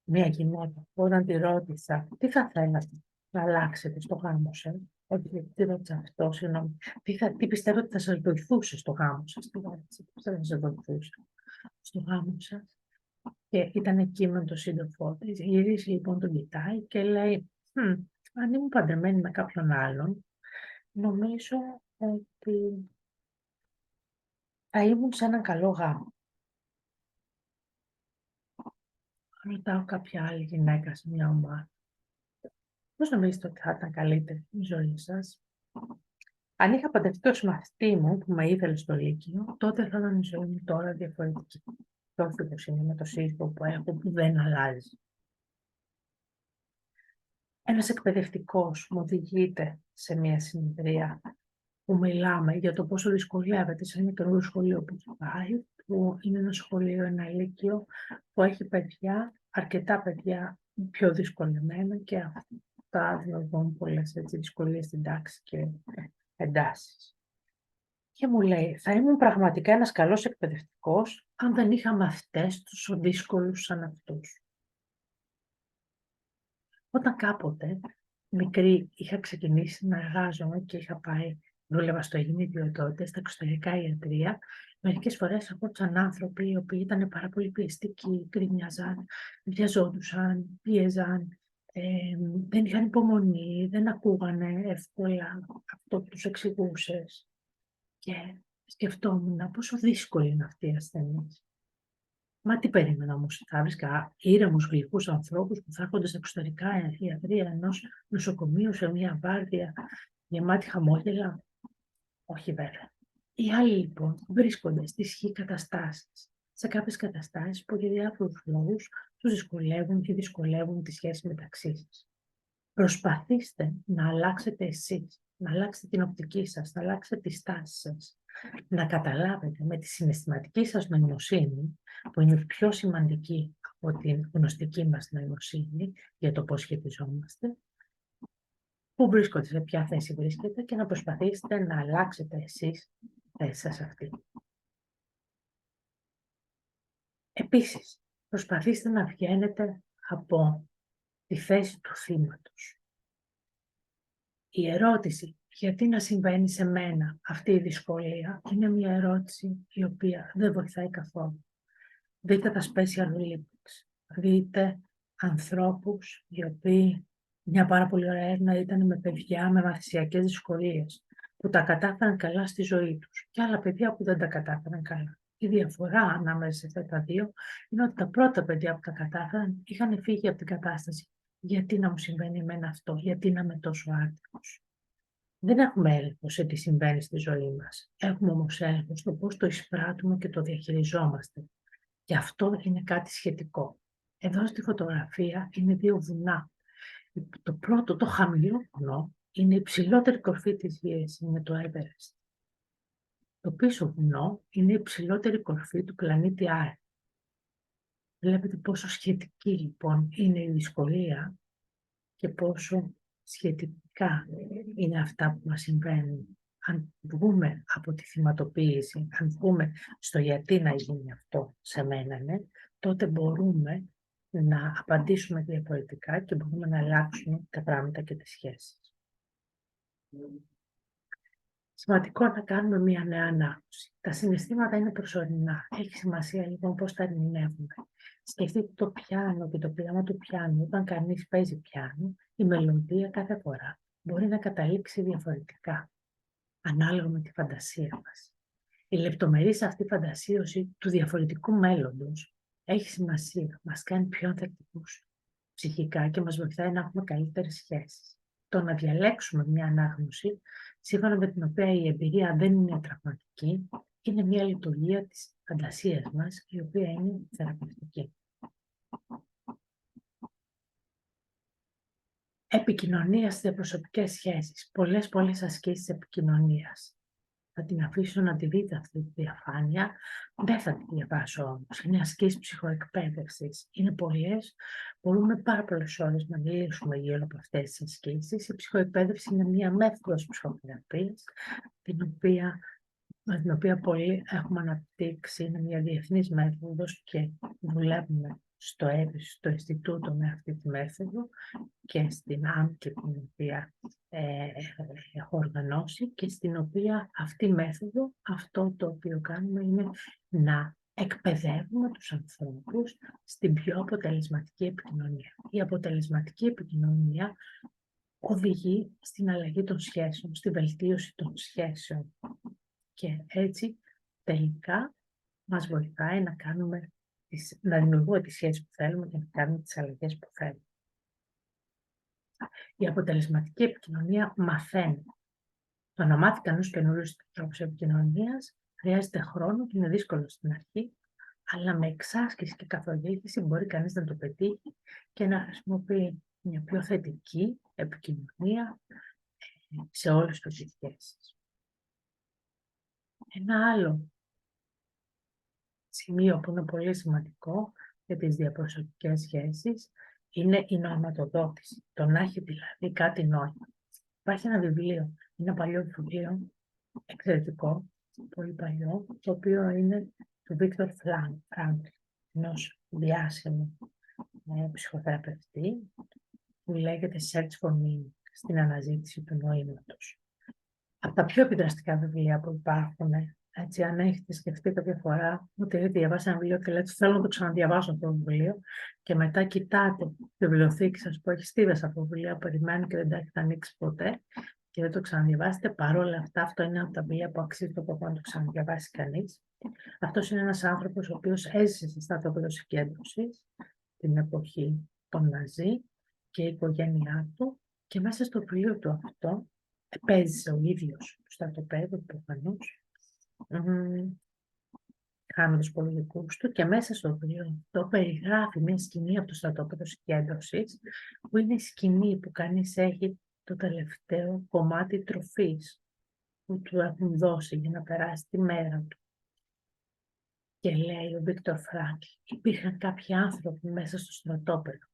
μία γυναίκα όταν τη ρώτησα τι θα θέλατε να αλλάξετε στο γάμο σας. Όχι, τι ρώτησα αυτό, συγγνώμη. Τι πιστεύω ότι θα σας βοηθούσε στο γάμο σας. Τι θα σας βοηθούσε. στο γάμο σας. Και ήταν εκεί με τον σύντροφό της. Γυρίζει λοιπόν, τον κοιτάει και λέει αν ήμουν παντρεμένη με κάποιον άλλον, νομίζω ότι θα ήμουν σε έναν καλό γάμο. Ρωτάω κάποια άλλη γυναίκα σε μια ομάδα. Πώς νομίζετε ότι θα ήταν καλύτερη η ζωή σας? Αν είχα παντρευτεί το συμμαθητή μου που με ήθελε στο Λύκειο, τότε θα ήταν η ζωή μου τώρα διαφορετική. Και όχι όπως είναι με το σύζυγο που έχω, που δεν αλλάζει. Ένας εκπαιδευτικός μου οδηγείται σε μια συνεδρία που μιλάμε για το πόσο δυσκολεύεται σε ένα καινούριο σχολείο που έχει πάει, που είναι ένα σχολείο, ένα λύκειο, που έχει παιδιά, αρκετά παιδιά πιο δυσκολεμένα και αυτά δημιουργούν πολλές δυσκολίες στην τάξη και εντάσεις. Και μου λέει, θα ήμουν πραγματικά ένας καλός εκπαιδευτικός αν δεν είχα μαθητές τόσο δύσκολους σαν αυτούς. Όταν κάποτε μικρή είχα ξεκινήσει να εργάζομαι και είχα πάει, δούλευα στο Ιγνίδιο τότε, στα εξωτερικά ιατρεία, μερικές φορές ερχόντουσαν άνθρωποι οι οποίοι ήταν πάρα πολύ πιεστικοί, γκρινιάζαν, βιαζόντουσαν, πίεζαν, δεν είχαν υπομονή, δεν ακούγανε εύκολα αυτό που τους εξηγούσες. Και σκεφτόμουν πόσο δύσκολη είναι αυτή η ασθενή. Μα τι περίμενα όμως, θα βρίσκα ήρεμους γλυκούς ανθρώπους που θα έρχονται στα εξωτερικά ιατρεία ενός νοσοκομείου σε μια βάρδια γεμάτη χαμόγελα? Όχι βέβαια. Οι άλλοι λοιπόν βρίσκονται στις χ καταστάσεις. Σε κάποιες καταστάσεις που για διάφορους λόγους τους δυσκολεύουν και δυσκολεύουν τη σχέση μεταξύ σας. Προσπαθήστε να αλλάξετε εσείς, να αλλάξετε την οπτική σας, να αλλάξετε τη στάση σας. Να καταλάβετε με τη συναισθηματική σας νοημοσύνη, που είναι πιο σημαντική από την γνωστική μας νοημοσύνη για το πώς σχετιζόμαστε, πού βρίσκονται, σε ποια θέση βρίσκεται και να προσπαθήσετε να αλλάξετε εσείς τη θέση σας αυτή. Επίσης, προσπαθήστε να βγαίνετε από τη θέση του θύματος. Η ερώτηση γιατί να συμβαίνει σε μένα αυτή η δυσκολία είναι μια ερώτηση η οποία δεν βοηθάει καθόλου. Δείτε τα Special Olympics. Δείτε ανθρώπους οι οποίοι, μια πάρα πολύ ωραία έρευνα ήταν με παιδιά με μαθησιακές δυσκολίες που τα κατάφεραν καλά στη ζωή τους και άλλα παιδιά που δεν τα κατάφεραν καλά. Η διαφορά ανάμεσα σε αυτά τα δύο είναι ότι τα πρώτα παιδιά που τα κατάφεραν είχαν φύγει από την κατάσταση. Γιατί να μου συμβαίνει εμένα αυτό, γιατί να είμαι τόσο άτιμος? Δεν έχουμε έλεγχο σε τι συμβαίνει στη ζωή μας. Έχουμε όμως έλεγχο στο πώς το εισπράττουμε και το διαχειριζόμαστε. Και αυτό είναι κάτι σχετικό. Εδώ στη φωτογραφία είναι δύο βουνά. Το πρώτο, το χαμηλό βουνό, είναι η υψηλότερη κορφή της γης, είναι το Everest. Το πίσω βουνό είναι η υψηλότερη κορφή του πλανήτη Άρη. Βλέπετε πόσο σχετική λοιπόν είναι η δυσκολία και πόσο σχετικά είναι αυτά που μας συμβαίνουν. Αν βγούμε από τη θυματοποίηση, αν βγούμε στο γιατί να γίνει αυτό σε μένα, ναι, τότε μπορούμε να απαντήσουμε διαφορετικά και μπορούμε να αλλάξουμε τα πράγματα και τις σχέσεις. Σημαντικό να κάνουμε μια νέα ανάγνωση. Τα συναισθήματα είναι προσωρινά. Έχει σημασία λοιπόν πώς τα ερμηνεύουμε. Σκεφτείτε το πιάνο και το πείραμα του πιάνου. Όταν κανείς παίζει πιάνο, η μελωδία κάθε φορά μπορεί να καταλήξει διαφορετικά, ανάλογα με τη φαντασία μας. Η λεπτομερής αυτή φαντασίωση του διαφορετικού μέλλοντος έχει σημασία. Μας κάνει πιο ανθεκτικούς ψυχικά και μας βοηθάει να έχουμε καλύτερες σχέσεις. Το να διαλέξουμε μια ανάγνωση, σύμφωνα με την οποία η εμπειρία δεν είναι τραυματική, είναι μια λειτουργία της φαντασίας μας, η οποία είναι θεραπευτική. Επικοινωνία στις διαπροσωπικές σχέσεις. Πολλές ασκήσεις επικοινωνίας. Θα την αφήσω να τη δείτε αυτή τη διαφάνεια. Δεν θα τη διαβάσω όμως. Είναι ασκήσεις ψυχοεκπαίδευσης. Είναι πολλές. Μπορούμε πάρα πολλές ώρες να μιλήσουμε γύρω από αυτές τις ασκήσεις. Η ψυχοεκπαίδευση είναι μία μέθοδος ψυχοθεραπείας, με την οποία πολλοί έχουμε αναπτύξει. Είναι μια διεθνής μέθοδος και δουλεύουμε στο Ινστιτούτο με αυτή τη μέθοδο και στην ΆΜΚΕ την οποία έχω οργανώσει και στην οποία αυτή η μέθοδο, αυτό το οποίο κάνουμε είναι να εκπαιδεύουμε τους ανθρώπους στην πιο αποτελεσματική επικοινωνία. Η αποτελεσματική επικοινωνία οδηγεί στην αλλαγή των σχέσεων, στη βελτίωση των σχέσεων. Και έτσι τελικά μας βοηθάει να δημιουργούμε τις σχέσεις που θέλουμε και να κάνουμε τις αλλαγές που θέλουμε. Η αποτελεσματική επικοινωνία μαθαίνει. Το να μάθει κανείς καινούριους τρόπους επικοινωνίας χρειάζεται χρόνο και είναι δύσκολο στην αρχή, αλλά με εξάσκηση και καθοδήγηση μπορεί κανείς να το πετύχει και να χρησιμοποιεί μια πιο θετική επικοινωνία σε όλες τις σχέσεις. Ένα άλλο σημείο που είναι πολύ σημαντικό για τις διαπροσωπικές σχέσεις είναι η νοηματοδότηση. Το να έχει δηλαδή κάτι νόημα. Υπάρχει ένα βιβλίο, ένα παλιό βιβλίο, εξαιρετικό, πολύ παλιό, το οποίο είναι του Βίκτορ Φράνκλ, ενός διάσημου ψυχοθεραπευτή, που λέγεται Search for Meaning, στην αναζήτηση του νοήματος. Από τα πιο επιδραστικά βιβλία που υπάρχουν, έτσι, αν έχετε σκεφτεί κάποια φορά ότι έχετε διαβάσει ένα βιβλίο και λέτε θέλω να το ξαναδιαβάσω αυτό το βιβλίο, και μετά κοιτάτε τη βιβλιοθήκη σας που έχει στίβες από βιβλία, περιμένουν και δεν τα έχετε ανοίξει ποτέ και δεν το ξαναδιαβάσετε, παρόλα αυτά αυτό είναι από τα βιβλία που αξίζει το κόπο να το ξαναδιαβάσει κανείς. Αυτός είναι ένας άνθρωπος ο οποίος έζησε στη στρατόπεδο συγκέντρωσης την εποχή των Ναζί και η οικογένειά του, και μέσα στο βιβλίο του αυτό επέζησε ο ίδιος του στρατοπέδου προφανώς, χάνει τους πολιτικούς του, και μέσα στο βιβλίο αυτό περιγράφει μια σκηνή από το στρατόπεδο συγκέντρωσης, που είναι η σκηνή που κανείς έχει το τελευταίο κομμάτι τροφής που του έχουν δώσει για να περάσει τη μέρα του. Και λέει ο Βίκτορ Φράνκλ, υπήρχαν κάποιοι άνθρωποι μέσα στο στρατόπεδο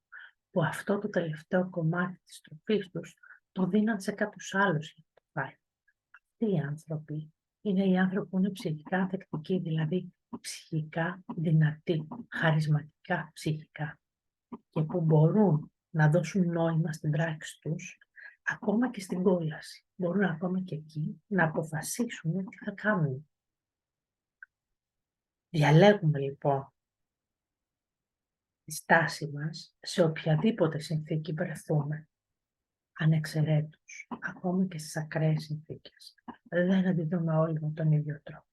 που αυτό το τελευταίο κομμάτι της τροφής τους το δίναν σε κάποιους άλλους για να το φάει. Αυτοί οι άνθρωποι είναι οι άνθρωποι που είναι ψυχικά ανθεκτικοί, δηλαδή ψυχικά δυνατοί, χαρισματικά ψυχικά, και που μπορούν να δώσουν νόημα στην πράξη τους, ακόμα και στην κόλαση. Μπορούν ακόμα και εκεί να αποφασίσουν τι θα κάνουν. Διαλέγουμε λοιπόν τη στάση μας σε οποιαδήποτε συνθήκη βρεθούμε, ανεξαιρέτως, ακόμα και στις ακραίες συνθήκες. Δεν αντιδρούμε όλοι με τον ίδιο τρόπο.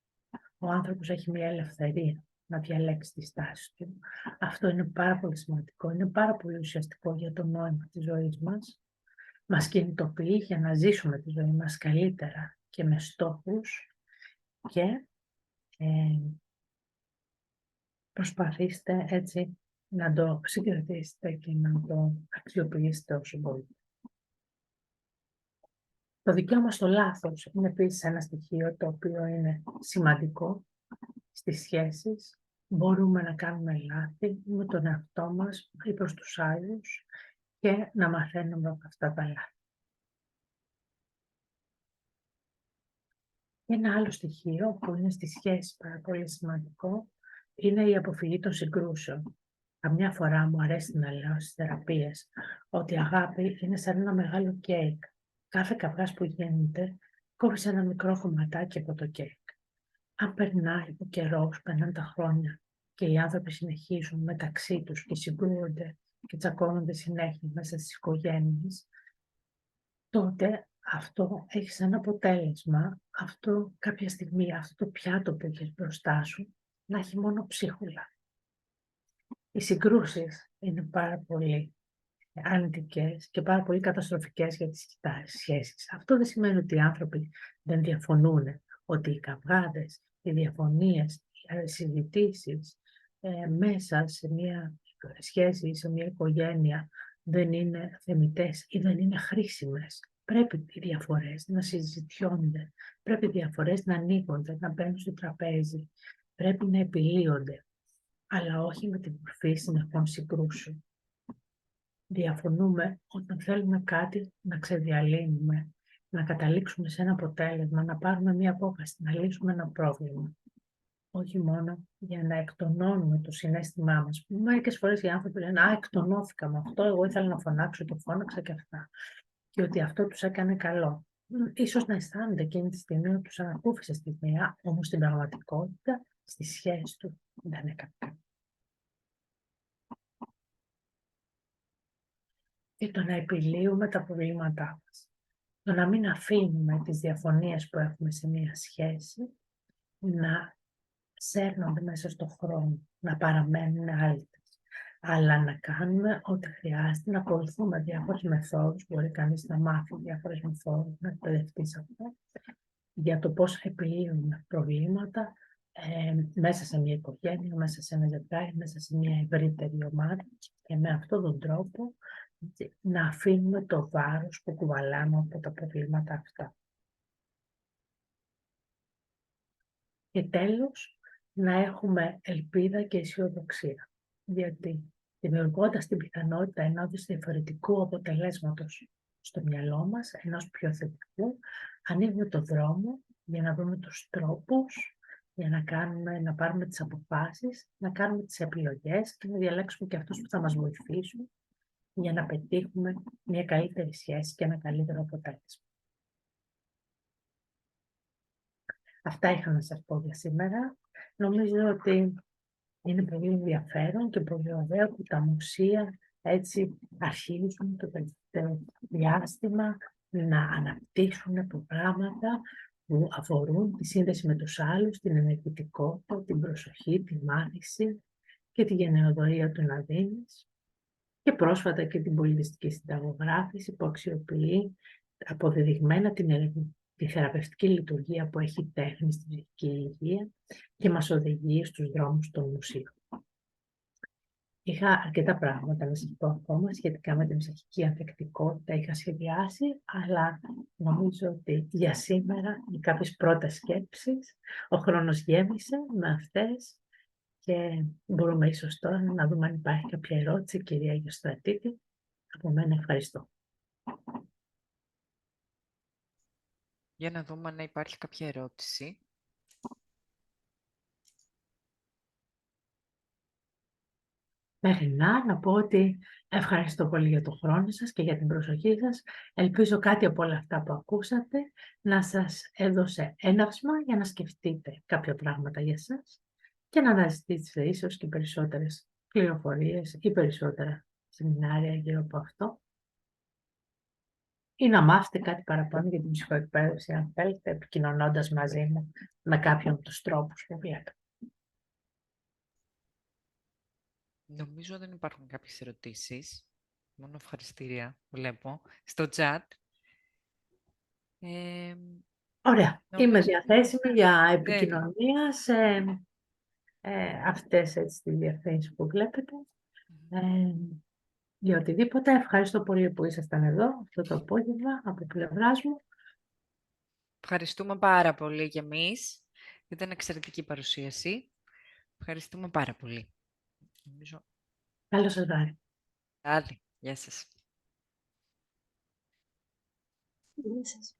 Ο άνθρωπος έχει μια ελευθερία να διαλέξει τη στάση του. Αυτό είναι πάρα πολύ σημαντικό, είναι πάρα πολύ ουσιαστικό για το νόημα της ζωής μας. Μας κινητοποιεί για να ζήσουμε τη ζωή μας καλύτερα και με στόχους, και προσπαθήστε έτσι να το συγκρατήσετε και να το αξιοποιήσετε όσο μπορείτε. Το δικαίωμα στο λάθος είναι επίσης ένα στοιχείο το οποίο είναι σημαντικό στις σχέσεις. Μπορούμε να κάνουμε λάθη με τον εαυτό μας ή προς τους άλλους και να μαθαίνουμε από αυτά τα λάθη. Ένα άλλο στοιχείο που είναι στις σχέσεις πάρα πολύ σημαντικό είναι η αποφυγή των συγκρούσεων. Καμιά φορά μου αρέσει να λέω στις θεραπείες ότι η αγάπη είναι σαν ένα μεγάλο κέικ. Κάθε καυγάς που γίνεται κόβεις ένα μικρό κομματάκι από το κέικ. Αν περνάει ο καιρός, περνάνε τα χρόνια και οι άνθρωποι συνεχίζουν μεταξύ τους και συγκρούονται και τσακώνονται συνέχεια μέσα στις οικογένειες, τότε αυτό έχει σαν αποτέλεσμα κάποια στιγμή αυτό το πιάτο που έχεις μπροστά σου να έχει μόνο ψίχουλα. Οι συγκρούσεις είναι πάρα πολύ αρνητικές και πάρα πολύ καταστροφικές για τις σχέσεις. Αυτό δεν σημαίνει ότι οι άνθρωποι δεν διαφωνούν, ότι οι καυγάδες, οι διαφωνίες, οι συζητήσεις μέσα σε μια σχέση, σε μια οικογένεια δεν είναι θεμιτές ή δεν είναι χρήσιμες. Πρέπει οι διαφορές να συζητιώνται, πρέπει οι διαφορές να ανοίγονται, να μπαίνουν στο τραπέζι, πρέπει να επιλύονται, αλλά όχι με την μορφή συνεχών συγκρούσεων. Διαφωνούμε όταν θέλουμε κάτι να ξεδιαλύνουμε, να καταλήξουμε σε ένα αποτέλεσμα, να πάρουμε μία απόφαση, να λύσουμε ένα πρόβλημα. Όχι μόνο για να εκτονώνουμε το συναίσθημά μας. Μερικές φορές οι άνθρωποι λένε «Α, εκτονώθηκα με αυτό, εγώ ήθελα να φωνάξω και φώναξα και αυτά». Και ότι αυτό τους έκανε καλό. Ίσως να αισθάνονται εκείνη τη στιγμή ότι τους ανακούφισε στη μία, όμως στην πραγματικότητα, στις σχέσεις του Δεν είναι κάτι. Και το να επιλύουμε τα προβλήματά μας. Το να μην αφήνουμε τις διαφωνίες που έχουμε σε μία σχέση να σέρνονται μέσα στον χρόνο, να παραμένουν άλυτες. Αλλά να κάνουμε ό,τι χρειάζεται, να ακολουθούμε διάφορες μεθόδους, μπορεί κανείς να μάθει διάφορες μεθόδους, να εκπαιδευτεί σε αυτό, για το πώς επιλύουμε προβλήματα μέσα σε μια οικογένεια, μέσα σε ένα ζευγάρι, μέσα σε μια ευρύτερη ομάδα και με αυτόν τον τρόπο να αφήνουμε το βάρος που κουβαλάμε από τα προβλήματα αυτά. Και τέλος, να έχουμε ελπίδα και αισιοδοξία. Γιατί δημιουργώντας την πιθανότητα ενός διαφορετικού αποτελέσματος στο μυαλό μας, ενός πιο θετικού, ανοίγουμε το δρόμο για να βρούμε τους τρόπους, για να πάρουμε τις αποφάσεις, να κάνουμε τις επιλογές και να διαλέξουμε και αυτούς που θα μας βοηθήσουν για να πετύχουμε μια καλύτερη σχέση και ένα καλύτερο αποτέλεσμα. Αυτά είχα να σας πω για σήμερα. Νομίζω ότι είναι πολύ ενδιαφέρον και πολύ ωραίο που τα μουσεία έτσι αρχίζουν το τελευταίο διάστημα να αναπτύσσουν προγράμματα που αφορούν τη σύνδεση με τους άλλους, την ενεργητικότητα, την προσοχή, τη μάθηση και τη γενεοδορία του να δίνεις. Και πρόσφατα και την πολιτιστική συνταγογράφηση που αξιοποιεί αποδεδειγμένα τη θεραπευτική λειτουργία που έχει τέχνη στην ψυχική υγεία και μας οδηγεί στους δρόμους των μουσείων. Είχα αρκετά πράγματα να σας πω ακόμα σχετικά με την ψυχική ανθεκτικότητα, είχα σχεδιάσει, αλλά νομίζω ότι για σήμερα οι κάποιες πρώτες σκέψεις, ο χρόνος γέμισε με αυτές και μπορούμε ίσως τώρα να δούμε αν υπάρχει κάποια ερώτηση, κυρία Γεωστρατήτη. Από μένα ευχαριστώ. Για να δούμε αν υπάρχει κάποια ερώτηση. Μέχρι να πω ότι ευχαριστώ πολύ για τον χρόνο σας και για την προσοχή σας. Ελπίζω κάτι από όλα αυτά που ακούσατε να σας έδωσε έναυσμα για να σκεφτείτε κάποια πράγματα για σας και να αναζητήσετε ίσως και περισσότερες πληροφορίες ή περισσότερα σεμινάρια γύρω από αυτό. Ή να μάθετε κάτι παραπάνω για την ψυχοεκπαίδευση, αν θέλετε, επικοινωνώντας μαζί μου με κάποιον από τους τρόπους που βλέπετε. Νομίζω δεν υπάρχουν κάποιες ερωτήσεις. Μόνο ευχαριστήρια βλέπω στο chat. Ωραία. Είμαι διαθέσιμη για Ναι. επικοινωνία σε αυτές τις διαφημίσεις που βλέπετε. Για οτιδήποτε. Ευχαριστώ πολύ που ήσασταν εδώ αυτό το απόγευμα από πλευράς μου. Ευχαριστούμε πάρα πολύ και εμείς. Ήταν εξαιρετική παρουσίαση. Ευχαριστούμε πάρα πολύ. Καλό σας βράδυ. Άλλη. Γεια σας. Γεια σας.